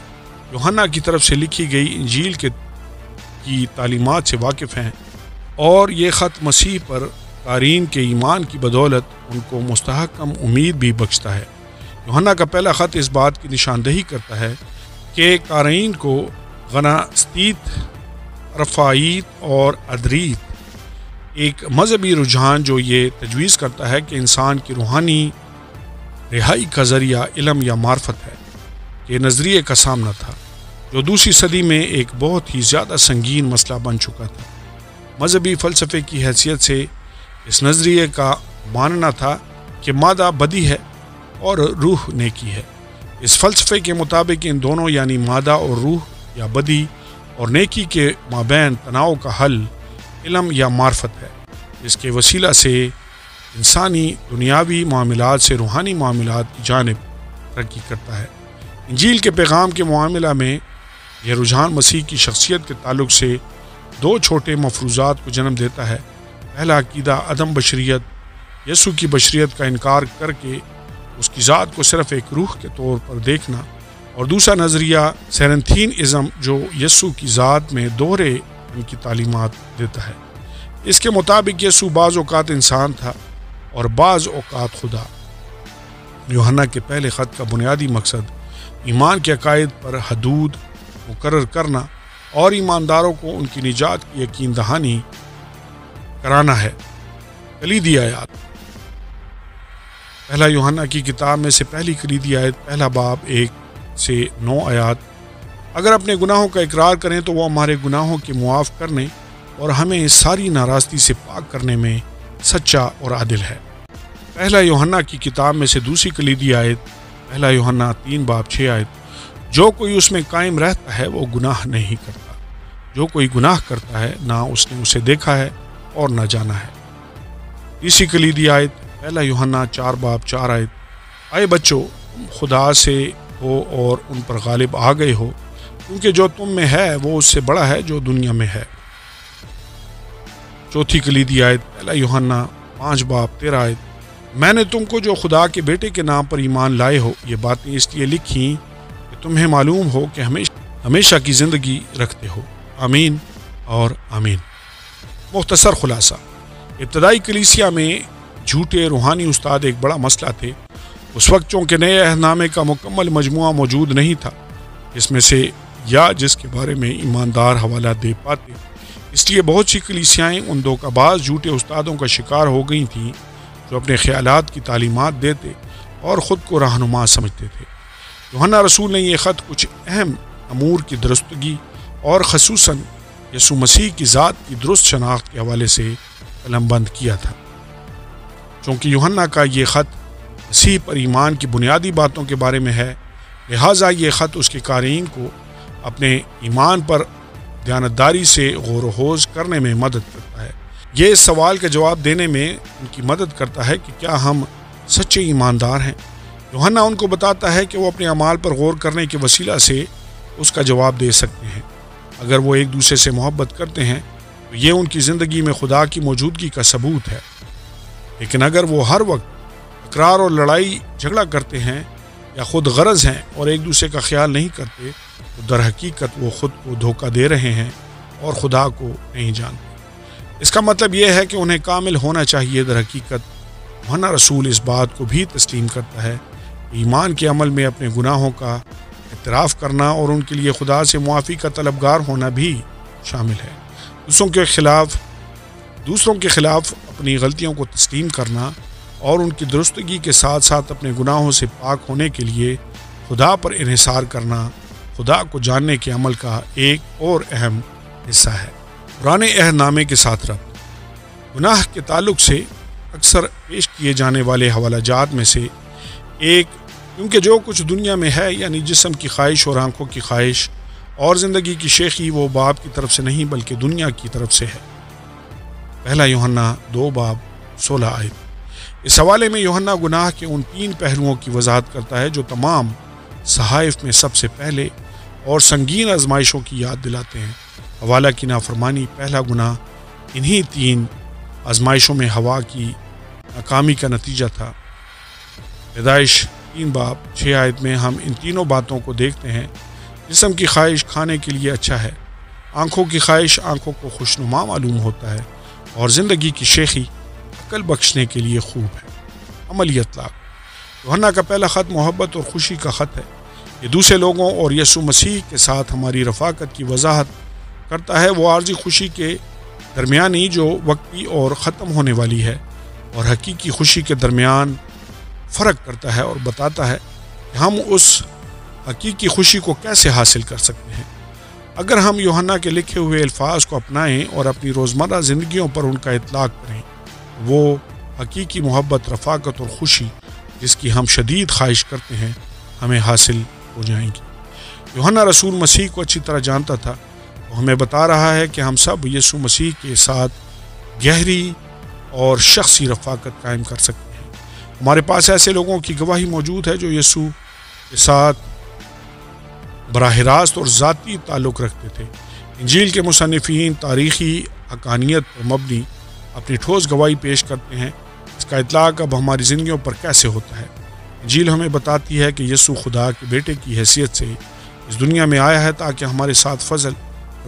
یوحنا کی طرف سے لکھی گئی انجیل کی تعلیمات سے واقف ہیں، اور یہ خط مسیح پر قارئین کے ایمان کی بدولت ان کو مستحکم امید بھی بخشتا ہے۔ یوحنا کا پہلا خط اس بات کی نشاندہی کرتا ہے کہ قارئین کو غناستیت، رفاعیت اور ادریت، ایک مذہبی رجحان جو یہ تجویز کرتا ہے کہ انسان کی روحانی رہائی کا ذریعہ علم یا معرفت ہے، کے نظریے کا سامنا تھا، جو دوسری صدی میں ایک بہت ہی زیادہ سنگین مسئلہ بن چکا تھا۔ مذہبی فلسفے کی حیثیت سے اس نظریے کا ماننا تھا کہ مادہ بدی ہے اور روح نیکی ہے۔ اس فلسفے کے مطابق ان دونوں یعنی مادہ اور روح یا بدی اور نیکی کے مابین تناؤ کا حل علم یا معرفت ہے، جس کے وسیلہ سے انسانی دنیاوی معاملات سے روحانی معاملات کی جانب ترقی کرتا ہے۔ انجیل کے پیغام کے معاملہ میں یہ رجحان مسیح کی شخصیت کے تعلق سے 2 چھوٹے مفروضات کو جنم دیتا ہے۔ پہلا عقیدہ عدم بشریت، یسوع کی بشریت کا انکار کر کے اس کی ذات کو صرف ایک روح کے طور پر دیکھنا، اور دوسرا نظریہ سیرنتھین ازم جو یسوع کی ذات میں دوہرے ان کی تعلیمات دیتا ہے۔ اس کے مطابق یسوع بعض اوقات انسان تھا اور بعض اوقات خدا۔ یوحنا کے پہلے خط کا بنیادی مقصد ایمان کے عقائد پر حدود مقرر کرنا اور ایمانداروں کو ان کی نجات کی یقین دہانی کرانا ہے۔ کلیدی آیات۔ پہلا یوحنا کی کتاب میں سے پہلی کلیدی آیت پہلا باب 1 سے 9 آیات اگر اپنے گناہوں کا اقرار کریں تو وہ ہمارے گناہوں کے معاف کرنے اور ہمیں ساری ناراستی سے پاک کرنے میں سچا اور عادل ہے۔ پہلا یوحنا کی کتاب میں سے دوسری کلیدی آیت، پہلا یوحنا 3:6 جو کوئی اس میں قائم رہتا ہے وہ گناہ نہیں کرتا، جو کوئی گناہ کرتا ہے نہ اس نے اسے دیکھا ہے اور نہ جانا ہے۔ تیسری کلیدی آیت، پہلا یوحنا 4:4 اے بچوں تم خدا سے ہو اور ان پر غالب آ گئے ہو، کیونکہ جو تم میں ہے وہ اس سے بڑا ہے جو دنیا میں ہے۔ چوتھی کلیدی آیت، پہلا یوحنا 5:13 میں نے تم کو جو خدا کے بیٹے کے نام پر ایمان لائے ہو یہ باتیں اس لیے لکھیں کہ تمہیں معلوم ہو کہ ہمیشہ کی زندگی رکھتے ہو۔ آمین اور آمین۔ مختصر خلاصہ، ابتدائی کلیسیا میں جھوٹے روحانی استاد ایک بڑا مسئلہ تھے۔ اس وقت چونکہ نئے عہد نامے کا مکمل مجموعہ موجود نہیں تھا اس میں سے یا جس کے بارے میں ایماندار حوالہ دے پاتے، اس لیے بہت سی کلیسیائیں ان دھوکہ باز جھوٹے استادوں کا شکار ہو گئی تھیں جو اپنے خیالات کی تعلیمات دیتے اور خود کو رہنما سمجھتے تھے۔ یوحنا رسول نے یہ خط کچھ اہم امور کی درستگی اور خصوصاً یسوع مسیح کی ذات کی درست شناخت کے حوالے سے قلم بند کیا تھا۔ چونکہ یوحنا کا یہ خط مسیح پر ایمان کی بنیادی باتوں کے بارے میں ہے، لہٰذا یہ خط اس کے قارئین کو اپنے ایمان پر دیانتداری سے غور و خوض کرنے میں مدد کرتا ہے۔ یہ اس سوال کا جواب دینے میں ان کی مدد کرتا ہے کہ کیا ہم سچے ایماندار ہیں۔ یوحنا ان کو بتاتا ہے کہ وہ اپنے اعمال پر غور کرنے کے وسیلہ سے اس کا جواب دے سکتے ہیں۔ اگر وہ ایک دوسرے سے محبت کرتے ہیں تو یہ ان کی زندگی میں خدا کی موجودگی کا ثبوت ہے، لیکن اگر وہ ہر وقت تکرار اور لڑائی جھگڑا کرتے ہیں یا خود غرض ہیں اور ایک دوسرے کا خیال نہیں کرتے تو در حقیقت وہ خود کو دھوکہ دے رہے ہیں اور خدا کو نہیں جانتے۔ اس کا مطلب یہ ہے کہ انہیں کامل ہونا چاہیے۔ در حقیقت یوحنا رسول اس بات کو بھی تسلیم کرتا ہے کہ ایمان کے عمل میں اپنے گناہوں کا اعتراف کرنا اور ان کے لیے خدا سے معافی کا طلبگار ہونا بھی شامل ہے۔ دوسروں کے خلاف اپنی غلطیوں کو تسلیم کرنا اور ان کی درستگی کے ساتھ ساتھ اپنے گناہوں سے پاک ہونے کے لیے خدا پر انحصار کرنا خدا کو جاننے کے عمل کا ایک اور اہم حصہ ہے۔ پرانے عہد نامے کے ساتھ ربط، گناہ کے تعلق سے اکثر پیش کیے جانے والے حوالہ جات میں سے ایک، کیونکہ جو کچھ دنیا میں ہے یعنی جسم کی خواہش اور آنکھوں کی خواہش اور زندگی کی شیخی وہ باپ کی طرف سے نہیں بلکہ دنیا کی طرف سے ہے۔ پہلا یوحنا 2:16 اس حوالے میں یوحنا گناہ کے ان 3 پہلوؤں کی وضاحت کرتا ہے جو تمام صحائف میں سب سے پہلے اور سنگین آزمائشوں کی یاد دلاتے ہیں۔ حوالہ کی نافرمانی پہلا گناہ انہی 3 آزمائشوں میں ہوا کی ناکامی کا نتیجہ تھا۔ پیدائش 3:6 میں ہم ان تینوں باتوں کو دیکھتے ہیں۔ جسم کی خواہش کھانے کے لیے اچھا ہے، آنکھوں کی خواہش آنکھوں کو خوشنما معلوم ہوتا ہے، اور زندگی کی شیخی عقل بخشنے کے لیے خوب ہے۔ عملی اطلاق، یوحنا کا پہلا خط محبت اور خوشی کا خط ہے۔ یہ دوسرے لوگوں اور یسوع مسیح کے ساتھ ہماری رفاقت کی وضاحت کرتا ہے، وہ عارضی خوشی کے درمیانی جو وقتی اور ختم ہونے والی ہے، اور حقیقی خوشی کے درمیان فرق کرتا ہے اور بتاتا ہے کہ ہم اس حقیقی خوشی کو کیسے حاصل کر سکتے ہیں۔ اگر ہم یوحنا کے لکھے ہوئے الفاظ کو اپنائیں اور اپنی روزمرہ زندگیوں پر ان کا اطلاق کریں، وہ حقیقی محبت، رفاقت اور خوشی جس کی ہم شدید خواہش کرتے ہیں ہمیں حاصل ہو جائیں گی۔ یوحنا رسول مسیح کو اچھی طرح جانتا تھا، وہ ہمیں بتا رہا ہے کہ ہم سب یسوع مسیح کے ساتھ گہری اور شخصی رفاقت قائم کر سکتے ہیں۔ ہمارے پاس ایسے لوگوں کی گواہی موجود ہے جو یسوع کے ساتھ براہ راست اور ذاتی تعلق رکھتے تھے۔ انجیل کے مصنفین تاریخی حقانیت پر مبنی اپنی ٹھوس گواہی پیش کرتے ہیں۔ اس کا اطلاق اب ہماری زندگیوں پر کیسے ہوتا ہے؟ انجیل ہمیں بتاتی ہے کہ یسوع خدا کے بیٹے کی حیثیت سے اس دنیا میں آیا ہے تاکہ ہمارے ساتھ فضل،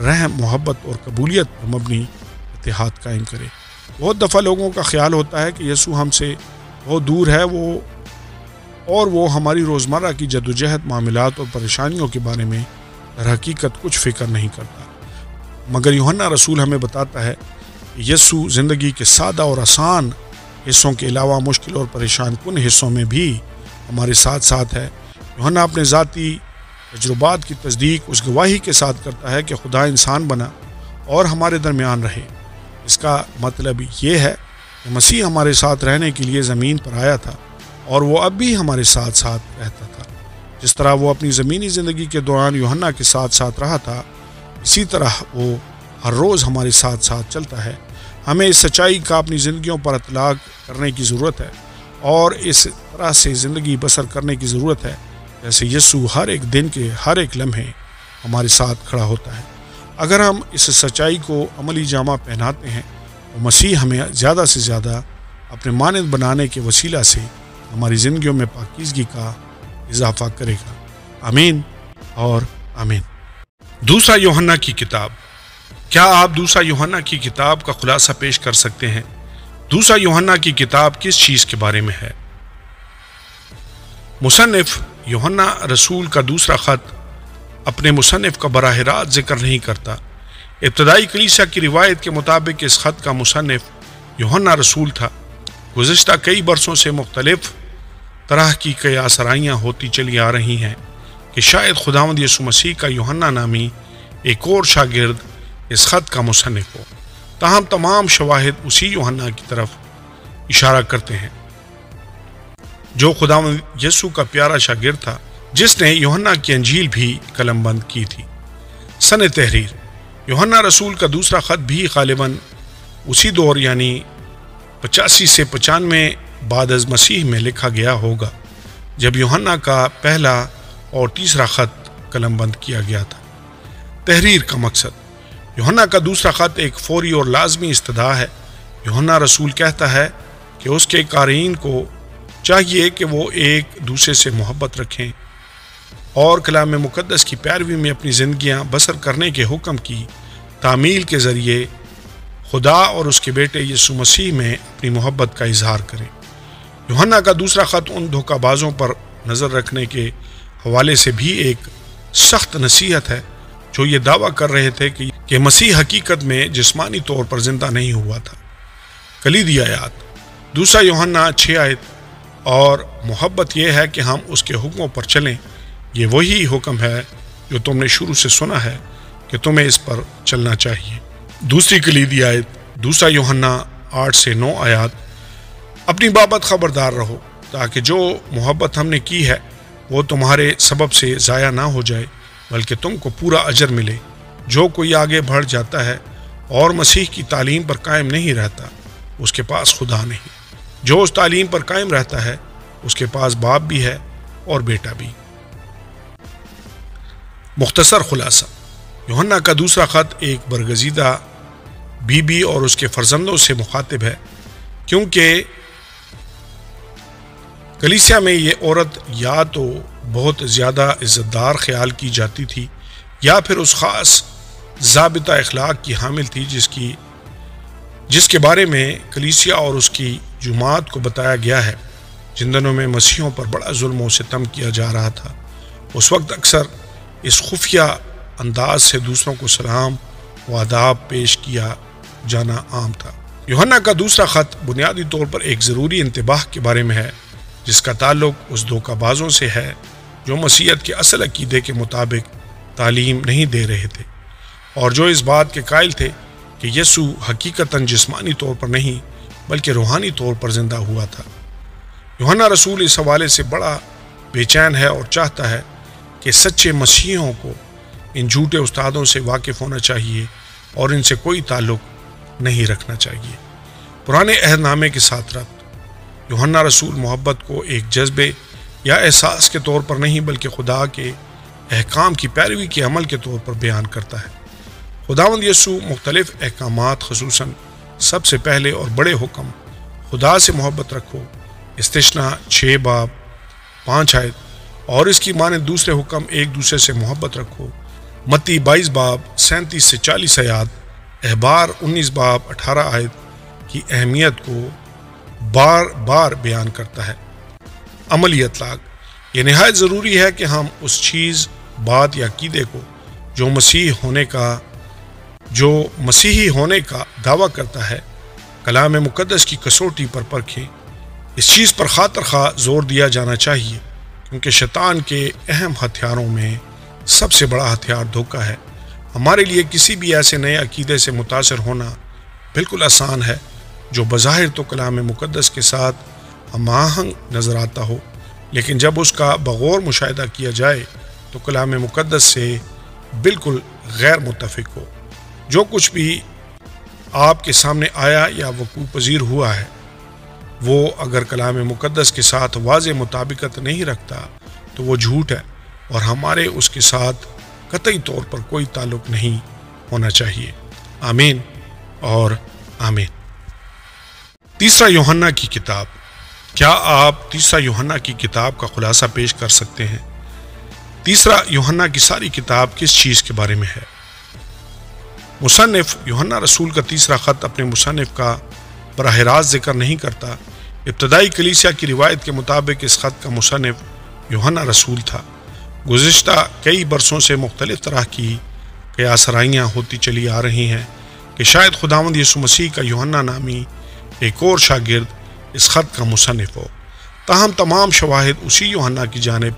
رحم، محبت اور قبولیت پر مبنی اتحاد قائم کرے۔ بہت دفعہ لوگوں کا خیال ہوتا ہے کہ یسوع ہم سے بہت دور ہے، وہ ہماری روزمرہ کی جدوجہد، معاملات اور پریشانیوں کے بارے میں در حقیقت کچھ فکر نہیں کرتا۔ مگر یوحنا رسول ہمیں بتاتا ہے کہ یسوع زندگی کے سادہ اور آسان حصوں کے علاوہ مشکل اور پریشان کن حصوں میں بھی ہمارے ساتھ ساتھ ہے۔ یوحنا اپنے ذاتی تجربات کی تصدیق اس گواہی کے ساتھ کرتا ہے کہ خدا انسان بنا اور ہمارے درمیان رہے۔ اس کا مطلب یہ ہے کہ مسیح ہمارے ساتھ رہنے کے لیے زمین پر آیا تھا اور وہ اب بھی ہمارے ساتھ ساتھ رہتا تھا۔ جس طرح وہ اپنی زمینی زندگی کے دوران یوحنا کے ساتھ ساتھ رہا تھا، اسی طرح وہ ہر روز ہمارے ساتھ ساتھ چلتا ہے۔ ہمیں اس سچائی کا اپنی زندگیوں پر اطلاق کرنے کی ضرورت ہے اور اس طرح سے زندگی بسر کرنے کی ضرورت ہے جیسے یسوع ہر ایک دن کے ہر ایک لمحے ہمارے ساتھ کھڑا ہوتا ہے۔ اگر ہم اس سچائی کو عملی جامہ پہناتے ہیں تو مسیح ہمیں زیادہ سے زیادہ اپنے مانند بنانے کے وسیلہ سے ہماری زندگیوں میں پاکیزگی کا اضافہ کرے گا۔ آمین اور آمین۔ دوسرا یوحنا کی کتاب۔ کیا آپ دوسرا یوحنا کی کتاب کا خلاصہ پیش کر سکتے ہیں؟ دوسرا یوحنا کی کتاب کس چیز کے بارے میں ہے؟ مصنف یوحنا رسول کا دوسرا خط اپنے مصنف کا براہ راست ذکر نہیں کرتا۔ ابتدائی کلیسیا کی روایت کے مطابق اس خط کا مصنف یوحنا رسول تھا۔ گزشتہ کئی برسوں سے مختلف طرح کی قیاس آرائیاں ہوتی چلی آ رہی ہیں کہ شاید خداوند یسوع مسیح کا یوحنا نامی ایک اور شاگرد اس خط کا مصنف ہو۔ تاہم تمام شواہد اسی یوحنا کی طرف اشارہ کرتے ہیں جو خداوند یسوع کا پیارا شاگرد تھا، جس نے یوحنا کی انجیل بھی قلم بند کی تھی۔ سن تحریر۔ یوحنا رسول کا دوسرا خط بھی غالباً اسی دور یعنی 85 سے 95 بعد از مسیح میں لکھا گیا ہوگا جب یوحنا کا پہلا اور تیسرا خط قلم بند کیا گیا تھا۔ تحریر کا مقصد۔ یوحنا کا دوسرا خط ایک فوری اور لازمی استدعا ہے۔ یوحنا رسول کہتا ہے کہ اس کے قارئین کو چاہیے کہ وہ ایک دوسرے سے محبت رکھیں اور کلام مقدس کی پیروی میں اپنی زندگیاں بسر کرنے کے حکم کی تعمیل کے ذریعے خدا اور اس کے بیٹے یسوع مسیح میں اپنی محبت کا اظہار کریں۔ یوحنا کا دوسرا خط ان دھوکہ بازوں پر نظر رکھنے کے حوالے سے بھی ایک سخت نصیحت ہے جو یہ دعویٰ کر رہے تھے کہ مسیح حقیقت میں جسمانی طور پر زندہ نہیں ہوا تھا۔ کلیدی آیات۔ دوسرا یوحنا 6 آیت۔ اور محبت یہ ہے کہ ہم اس کے حکموں پر چلیں۔ یہ وہی حکم ہے جو تم نے شروع سے سنا ہے کہ تمہیں اس پر چلنا چاہیے۔ دوسری کلیدی آیت۔ دوسرا یوحنا 8 سے 9 آیات۔ اپنی بابت خبردار رہو تاکہ جو محبت ہم نے کی ہے وہ تمہارے سبب سے ضائع نہ ہو جائے بلکہ تم کو پورا اجر ملے۔ جو کوئی آگے بڑھ جاتا ہے اور مسیح کی تعلیم پر قائم نہیں رہتا اس کے پاس خدا نہیں۔ جو اس تعلیم پر قائم رہتا ہے اس کے پاس باپ بھی ہے اور بیٹا بھی۔ مختصر خلاصہ۔ یوحنا کا دوسرا خط ایک برگزیدہ بی بی اور اس کے فرزندوں سے مخاطب ہے، کیونکہ کلیسیا میں یہ عورت یا تو بہت زیادہ عزت دار خیال کی جاتی تھی یا پھر اس خاص ضابطہ اخلاق کی حامل تھی جس کے بارے میں کلیسیا اور اس کی جماعت کو بتایا گیا ہے، جن دنوں میں مسیحیوں پر بڑا ظلم و ستم کیا جا رہا تھا۔ اس وقت اکثر اس خفیہ انداز سے دوسروں کو سلام و آداب پیش کیا جانا عام تھا۔ یوحنا کا دوسرا خط بنیادی طور پر ایک ضروری انتباہ کے بارے میں ہے جس کا تعلق اس دھوکہ بازوں سے ہے جو مسیحیت کے اصل عقیدے کے مطابق تعلیم نہیں دے رہے تھے اور جو اس بات کے قائل تھے کہ یسوع حقیقتاً جسمانی طور پر نہیں بلکہ روحانی طور پر زندہ ہوا تھا۔ یوحنا رسول اس حوالے سے بڑا بے چین ہے اور چاہتا ہے کہ سچے مسیحیوں کو ان جھوٹے استادوں سے واقف ہونا چاہیے اور ان سے کوئی تعلق نہیں رکھنا چاہیے۔ پرانے عہد نامے کے ساتھ ربط۔ یوحنا رسول محبت کو ایک جذبے یا احساس کے طور پر نہیں بلکہ خدا کے احکام کی پیروی کے عمل کے طور پر بیان کرتا ہے۔ خداوند یسوع مختلف احکامات خصوصاً سب سے پہلے اور بڑے حکم خدا سے محبت رکھو استثنا 6 باب 5 آیت اور اس کی مانند دوسرے حکم ایک دوسرے سے محبت رکھو متی 22 باب 37 سے 40 آیات احبار 19 باب 18 آیت کی اہمیت کو بار بار بیان کرتا ہے۔ عملی اطلاق۔ یہ نہایت ضروری ہے کہ ہم اس چیز بات یا عقیدے کو جو مسیحی ہونے کا دعویٰ کرتا ہے کلام مقدس کی کسوٹی پر پرکھیں۔ اس چیز پر خاطر خواہ زور دیا جانا چاہیے کیونکہ شیطان کے اہم ہتھیاروں میں سب سے بڑا ہتھیار دھوکہ ہے۔ ہمارے لیے کسی بھی ایسے نئے عقیدے سے متاثر ہونا بالکل آسان ہے جو بظاہر تو کلام مقدس کے ساتھ ہم آہنگ نظر آتا ہو، لیکن جب اس کا بغور مشاہدہ کیا جائے تو کلام مقدس سے بالکل غیر متفق ہو۔ جو کچھ بھی آپ کے سامنے آیا یا وقوع پذیر ہوا ہے وہ اگر کلام مقدس کے ساتھ واضح مطابقت نہیں رکھتا تو وہ جھوٹ ہے اور ہمارے اس کے ساتھ قطعی طور پر کوئی تعلق نہیں ہونا چاہیے۔ آمین اور آمین۔ تیسرا یوحنا کی کتاب۔ کیا آپ تیسرا یوحنا کی کتاب کا خلاصہ پیش کر سکتے ہیں؟ تیسرا یوحنا کی ساری کتاب کس چیز کے بارے میں ہے؟ مصنف یوحنا رسول کا تیسرا خط اپنے مصنف کا براہ راست ذکر نہیں کرتا۔ ابتدائی کلیسیا کی روایت کے مطابق اس خط کا مصنف یوحنا رسول تھا۔ گزشتہ کئی برسوں سے مختلف طرح کی قیاس آرائیاں ہوتی چلی آ رہی ہیں کہ شاید خداوند یسوع مسیح کا یوحنا نامی ایک اور شاگرد اس خط کا مصنف ہو، تاہم تمام شواہد اسی یوحنا کی جانب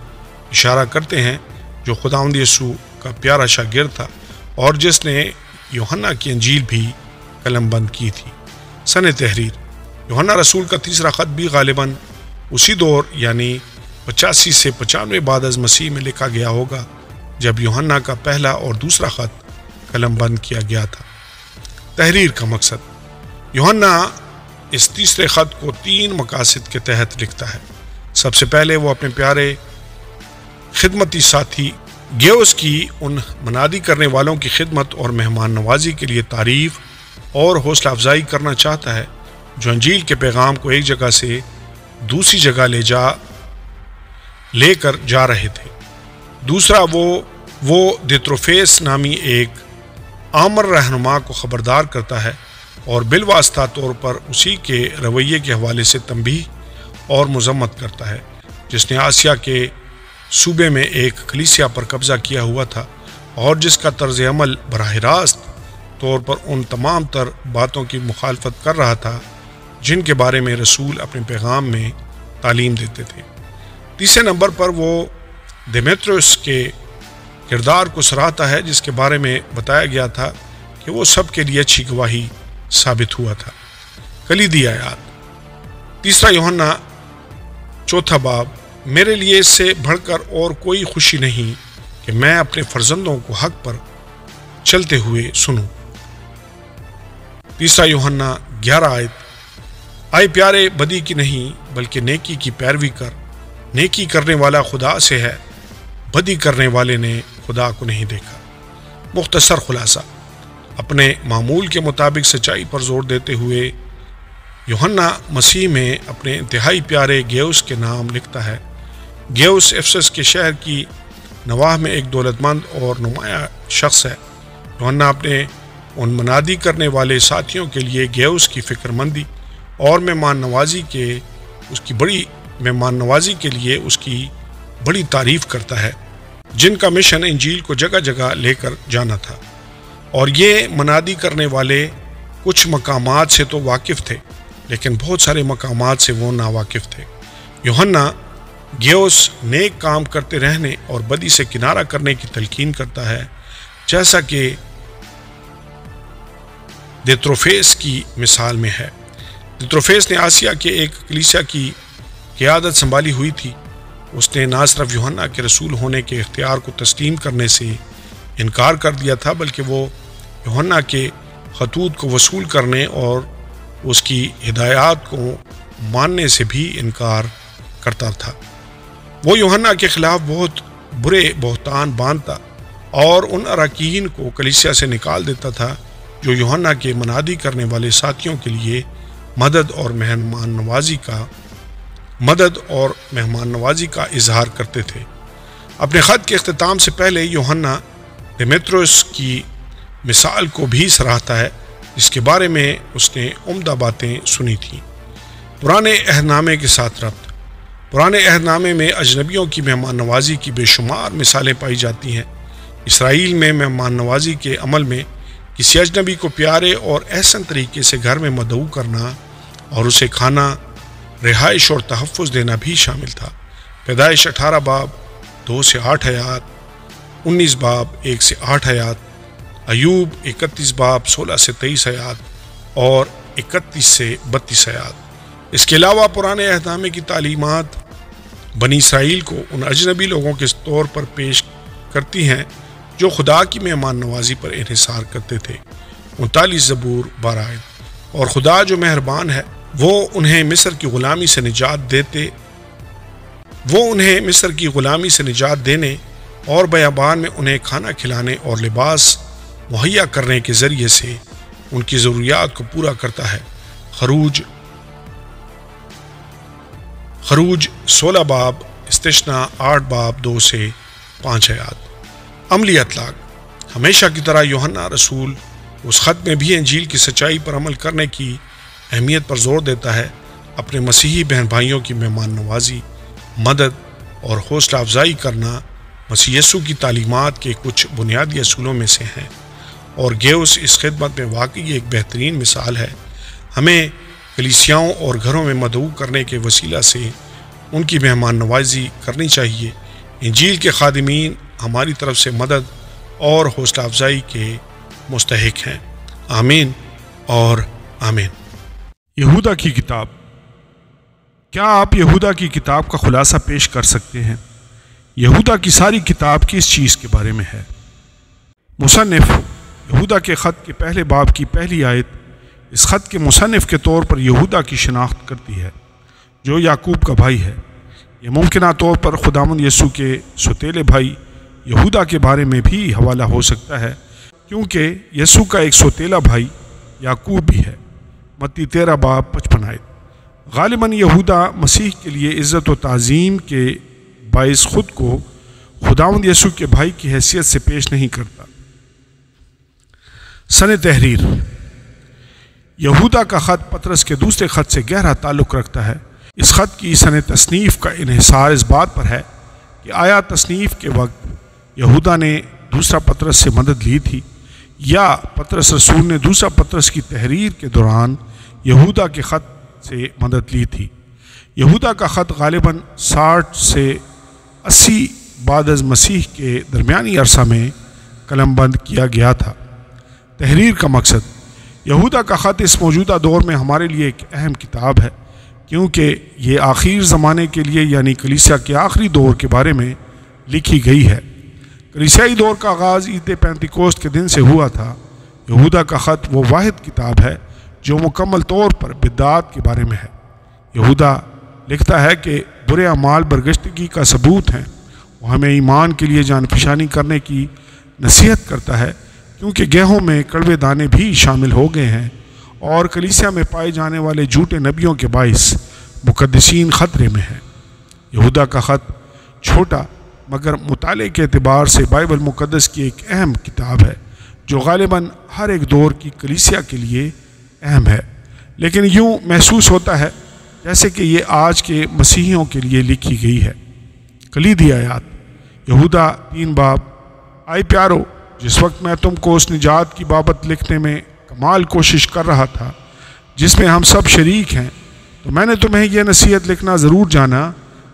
اشارہ کرتے ہیں جو خداوند یسوع کا پیارا شاگرد تھا اور جس نے یوحنا کی انجیل بھی قلم بند کی تھی۔ سن تحریر۔ یوحنا رسول کا تیسرا خط بھی غالباً اسی دور یعنی 85 سے 95 بعد از مسیح میں لکھا گیا ہوگا جب یوحنا کا پہلا اور دوسرا خط قلم بند کیا گیا تھا۔ تحریر کا مقصد۔ یوحنا اس تیسرے خط کو 3 مقاصد کے تحت لکھتا ہے۔ سب سے پہلے وہ اپنے پیارے خدمتی ساتھی گیوس کی ان منادی کرنے والوں کی خدمت اور مہمان نوازی کے لیے تعریف اور حوصلہ افزائی کرنا چاہتا ہے جو انجیل کے پیغام کو ایک جگہ سے دوسری جگہ لے کر جا رہے تھے۔ دوسرا وہ دتروفیس نامی ایک آمر رہنما کو خبردار کرتا ہے اور بالواسطہ طور پر اسی کے رویے کے حوالے سے تنبیہ اور مذمت کرتا ہے جس نے آسیا کے صوبے میں ایک کلیسیا پر قبضہ کیا ہوا تھا اور جس کا طرز عمل براہ راست طور پر ان تمام تر باتوں کی مخالفت کر رہا تھا جن کے بارے میں رسول اپنے پیغام میں تعلیم دیتے تھے۔ تیسرے نمبر پر وہ دیمیتریوس کے کردار کو سراہتا ہے جس کے بارے میں بتایا گیا تھا کہ وہ سب کے لیے اچھی گواہی ثابت ہوا تھا۔ کلیدی آیات۔ تیسرا یوحنا 4 باب۔ میرے لیے اس سے بڑھ کر اور کوئی خوشی نہیں کہ میں اپنے فرزندوں کو حق پر چلتے ہوئے سنوں۔ تیسرا یوحنا 11 آیت۔ آئے پیارے، بدی کی نہیں بلکہ نیکی کی پیروی کر۔ نیکی کرنے والا خدا سے ہے، بدی کرنے والے نے خدا کو نہیں دیکھا۔ مختصر خلاصہ۔ اپنے معمول کے مطابق سچائی پر زور دیتے ہوئے یوحنا مسیح میں اپنے انتہائی پیارے گیوس کے نام لکھتا ہے۔ گیوس افسس کے شہر کی نواح میں ایک دولت مند اور نمایاں شخص ہے۔ یوحنا اپنے ان منادی کرنے والے ساتھیوں کے لیے گیوس کی فکر مندی اور مہمان نوازی کے لیے اس کی بڑی تعریف کرتا ہے جن کا مشن انجیل کو جگہ جگہ لے کر جانا تھا، اور یہ منادی کرنے والے کچھ مقامات سے تو واقف تھے لیکن بہت سارے مقامات سے وہ ناواقف تھے۔ یوحنا گیوس نیک کام کرتے رہنے اور بدی سے کنارہ کرنے کی تلقین کرتا ہے جیسا کہ دتروفیس کی مثال میں ہے۔ دتروفیس نے آسیا کے ایک کلیسیا کی قیادت سنبھالی ہوئی تھی۔ اس نے نہ صرف یوحنا کے رسول ہونے کے اختیار کو تسلیم کرنے سے انکار کر دیا تھا بلکہ وہ یوحنا کے خطوط کو وصول کرنے اور اس کی ہدایات کو ماننے سے بھی انکار کرتا تھا۔ وہ یوحنا کے خلاف بہت برے بہتان باندھتا اور ان اراکین کو کلیسیا سے نکال دیتا تھا جو یوحنا کے منادی کرنے والے ساتھیوں کے لیے مدد اور مہمان نوازی کا اظہار کرتے تھے۔ اپنے خط کے اختتام سے پہلے یوحنا دیمیتریوس کی مثال کو بھی سراہتا ہے جس کے بارے میں اس نے عمدہ باتیں سنی تھیں۔ پرانے عہد نامے کے ساتھ ربط۔ پرانے عہد نامے میں اجنبیوں کی مہمان نوازی کی بے شمار مثالیں پائی جاتی ہیں۔ اسرائیل میں مہمان نوازی کے عمل میں کسی اجنبی کو پیارے اور احسن طریقے سے گھر میں مدعو کرنا اور اسے کھانا، رہائش اور تحفظ دینا بھی شامل تھا۔ پیدائش 18 باب 2 سے 8 آیات، 19 باب 1 سے 8 آیات، ایوب 31 باب 16 سے 23 آیات اور 31 سے 32 آیات۔ اس کے علاوہ پرانے عہد نامے کی تعلیمات بنی اسرائیل کو ان اجنبی لوگوں کے طور پر پیش کرتی ہیں جو خدا کی مہمان نوازی پر انحصار کرتے تھے۔ 39 زبور 12 آیت۔ اور خدا جو مہربان ہے وہ انہیں مصر کی غلامی سے نجات دینے اور بیابان میں انہیں کھانا کھلانے اور لباس مہیا کرنے کے ذریعے سے ان کی ضروریات کو پورا کرتا ہے۔ خروج 16 باب استثنا 8 باب 2 سے 5 آیات۔ عملی اطلاق ہمیشہ کی طرح یوحنا رسول اس خط میں بھی انجیل کی سچائی پر عمل کرنے کی اہمیت پر زور دیتا ہے۔ اپنے مسیحی بہن بھائیوں کی مہمان نوازی، مدد اور حوصلہ افزائی کرنا مسیح یسوع کی تعلیمات کے کچھ بنیادی اصولوں میں سے ہیں، اور گیوس اس خدمت میں واقعی ایک بہترین مثال ہے۔ ہمیں کلیسیاؤں اور گھروں میں مدعو کرنے کے وسیلہ سے ان کی مہمان نوازی کرنی چاہیے۔ انجیل کے خادمین ہماری طرف سے مدد اور حوصلہ افزائی کے مستحق ہیں۔ آمین اور آمین۔ یہودا کی کتاب۔ کیا آپ یہودا کی کتاب کا خلاصہ پیش کر سکتے ہیں؟ یہودا کی ساری کتاب کس چیز کے بارے میں ہے؟ مصنف یہودا کے خط کے پہلے باب کی پہلی آیت اس خط کے مصنف کے طور پر یہودا کی شناخت کرتی ہے، جو یعقوب کا بھائی ہے۔ یہ ممکنہ طور پر خداوند یسوع کے سوتیلے بھائی یہودا کے بارے میں بھی حوالہ ہو سکتا ہے، کیونکہ یسوع کا ایک سوتیلا بھائی یعقوب بھی ہے۔ متی 13 باب 55 آیت۔ غالباً یہودا مسیح کے لیے عزت و تعظیم کے باعث خود کو خداوند یسوع کے بھائی کی حیثیت سے پیش نہیں کرتا۔ سن تحریر۔ یہودا کا خط پطرس کے دوسرے خط سے گہرا تعلق رکھتا ہے۔ اس خط کی سن تصنیف کا انحصار اس بات پر ہے کہ آیا تصنیف کے وقت یہودا نے دوسرا پطرس سے مدد لی تھی، یا پطرس رسول نے دوسرا پطرس کی تحریر کے دوران یہودا کے خط سے مدد لی تھی۔ یہودا کا خط غالباً 60 سے 80 بعد از مسیح کے درمیانی عرصہ میں قلم بند کیا گیا تھا۔ تحریر کا مقصد۔ یہودا کا خط اس موجودہ دور میں ہمارے لیے ایک اہم کتاب ہے، کیونکہ یہ آخر زمانے کے لیے یعنی کلیسیا کے آخری دور کے بارے میں لکھی گئی ہے۔ کلیسیائی دور کا آغاز عید پینتیکوست کے دن سے ہوا تھا۔ یہودا کا خط وہ واحد کتاب ہے جو مکمل طور پر بدعات کے بارے میں ہے۔ یہودا لکھتا ہے کہ برے اعمال برگشتگی کا ثبوت ہیں۔ وہ ہمیں ایمان کے لیے جان فشانی کرنے کی نصیحت کرتا ہے، کیونکہ گیہوں میں کڑوے دانے بھی شامل ہو گئے ہیں، اور کلیسیا میں پائے جانے والے جھوٹے نبیوں کے باعث مقدسین خطرے میں ہیں۔ یہودا کا خط چھوٹا مگر مطالعے کے اعتبار سے بائبل مقدس کی ایک اہم کتاب ہے، جو غالباً ہر ایک دور کی کلیسیا کے لیے اہم ہے، لیکن یوں محسوس ہوتا ہے جیسے کہ یہ آج کے مسیحیوں کے لیے لکھی گئی ہے۔ کلیدی آیات۔ یہودا 3 باب۔ آئی پیارو، جس وقت میں تم کو اس نجات کی بابت لکھنے میں کمال کوشش کر رہا تھا جس میں ہم سب شریک ہیں، تو میں نے تمہیں یہ نصیحت لکھنا ضرور جانا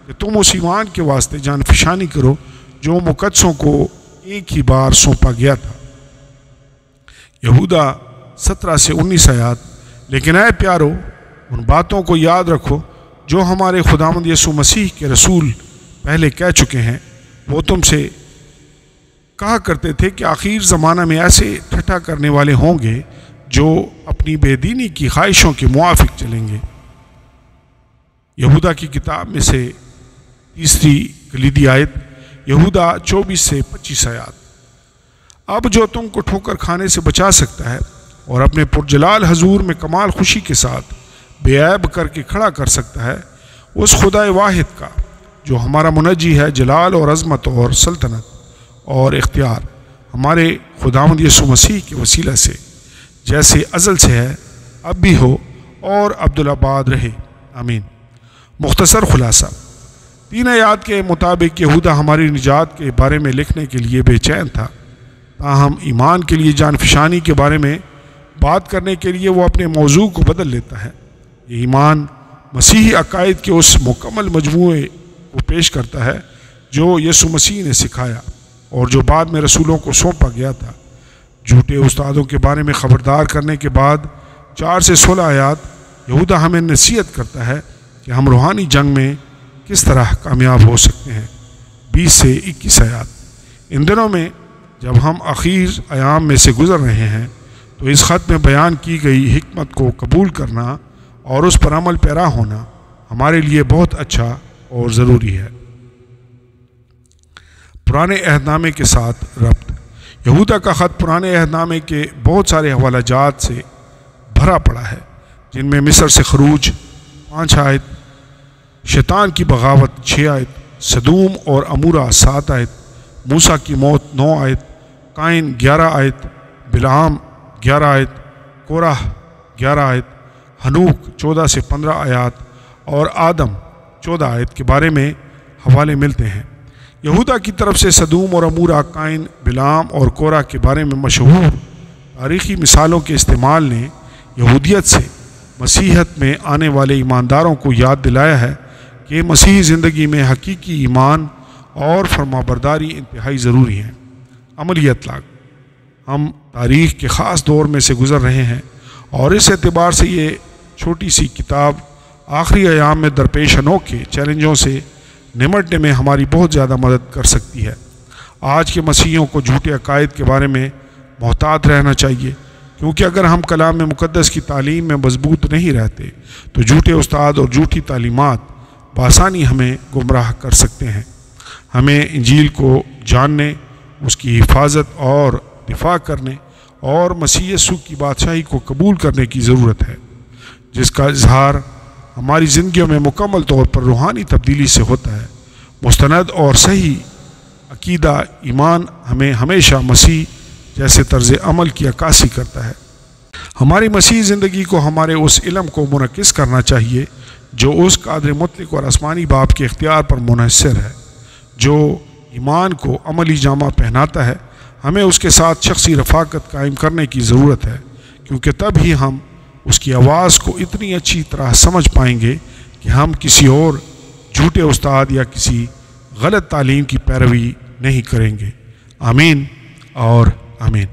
کہ تم اس ایمان کے واسطے جان فشانی کرو جو مقدسوں کو ایک ہی بار سونپا گیا تھا۔ یہودا 17 سے 19 آیات۔ لیکن اے پیارو، ان باتوں کو یاد رکھو جو ہمارے خداوند یسوع مسیح کے رسول پہلے کہہ چکے ہیں۔ وہ تم سے کہا کرتے تھے کہ آخر زمانہ میں ایسے ٹھٹھا کرنے والے ہوں گے جو اپنی بے دینی کی خواہشوں کے موافق چلیں گے۔ یہودا کی کتاب میں سے تیسری کلیدی آیت، یہودا 24 سے 25 آیات۔ اب جو تم کو ٹھوکر کھانے سے بچا سکتا ہے اور اپنے پرجلال حضور میں کمال خوشی کے ساتھ بے عیب کر کے کھڑا کر سکتا ہے، اس خدا واحد کا جو ہمارا منجی ہے جلال اور عظمت اور سلطنت اور اختیار ہمارے خداوند یسوع مسیح کے وسیلہ سے جیسے ازل سے ہے، اب بھی ہو اور عبدالآباد رہے، آمین۔ مختصر خلاصہ۔ 3 آیات کے مطابق یہودا ہماری نجات کے بارے میں لکھنے کے لیے بے چین تھا، تاہم ایمان کے لیے جان فشانی کے بارے میں بات کرنے کے لیے وہ اپنے موضوع کو بدل لیتا ہے۔ یہ ایمان مسیحی عقائد کے اس مکمل مجموعے کو پیش کرتا ہے جو یسوع مسیح نے سکھایا۔ اور جو بعد میں رسولوں کو سونپا گیا تھا۔ جھوٹے استادوں کے بارے میں خبردار کرنے کے بعد 4 سے 16 آیات یہودا ہمیں نصیحت کرتا ہے کہ ہم روحانی جنگ میں کس طرح کامیاب ہو سکتے ہیں۔ 20 سے 21 آیات۔ ان دنوں میں جب ہم اخیر ایام میں سے گزر رہے ہیں تو اس خط میں بیان کی گئی حکمت کو قبول کرنا اور اس پر عمل پیرا ہونا ہمارے لیے بہت اچھا اور ضروری ہے۔ پرانے عہد نامے کے ساتھ ربط۔ یہودا کا خط پرانے عہد نامے کے بہت سارے حوالہ جات سے بھرا پڑا ہے، جن میں مصر سے خروج 5 آیت، شیطان کی بغاوت 6 آیت، سدوم اور عمورہ 7 آیت، موسیٰ کی موت 9 آیت، قائن 11 آیت، بلعام 11 آیت، کورح 11 آیت، ہنوک 14 سے 15 آیات اور آدم 14 آیت کے بارے میں حوالے ملتے ہیں۔ یہودا کی طرف سے سدوم اور عمورہ، قائن، بلعام اور کورح کے بارے میں مشہور تاریخی مثالوں کے استعمال نے یہودیت سے مسیحیت میں آنے والے ایمانداروں کو یاد دلایا ہے کہ مسیحی زندگی میں حقیقی ایمان اور فرمانبرداری انتہائی ضروری ہیں۔ عملی اطلاق۔ ہم تاریخ کے خاص دور میں سے گزر رہے ہیں اور اس اعتبار سے یہ چھوٹی سی کتاب آخری ایام میں درپیش انوکھے چیلنجوں سے نمٹنے میں ہماری بہت زیادہ مدد کر سکتی ہے۔ آج کے مسیحیوں کو جھوٹے عقائد کے بارے میں محتاط رہنا چاہیے، کیونکہ اگر ہم کلام مقدس کی تعلیم میں مضبوط نہیں رہتے تو جھوٹے استاد اور جھوٹی تعلیمات بآسانی ہمیں گمراہ کر سکتے ہیں۔ ہمیں انجیل کو جاننے، اس کی حفاظت اور دفاع کرنے اور مسیح یسوع کی بادشاہی کو قبول کرنے کی ضرورت ہے، جس کا اظہار ہماری زندگیوں میں مکمل طور پر روحانی تبدیلی سے ہوتا ہے۔ مستند اور صحیح عقیدہ ایمان ہمیں ہمیشہ مسیح جیسے طرز عمل کی عکاسی کرتا ہے۔ ہماری مسیحی زندگی کو ہمارے اس علم کو منعکس کرنا چاہیے جو اس قادر مطلق اور آسمانی باپ کے اختیار پر منحصر ہے، جو ایمان کو عملی جامہ پہناتا ہے۔ ہمیں اس کے ساتھ شخصی رفاقت قائم کرنے کی ضرورت ہے، کیونکہ تب ہی ہم اس کی آواز کو اتنی اچھی طرح سمجھ پائیں گے کہ ہم کسی اور جھوٹے استاد یا کسی غلط تعلیم کی پیروی نہیں کریں گے۔ آمین اور آمین۔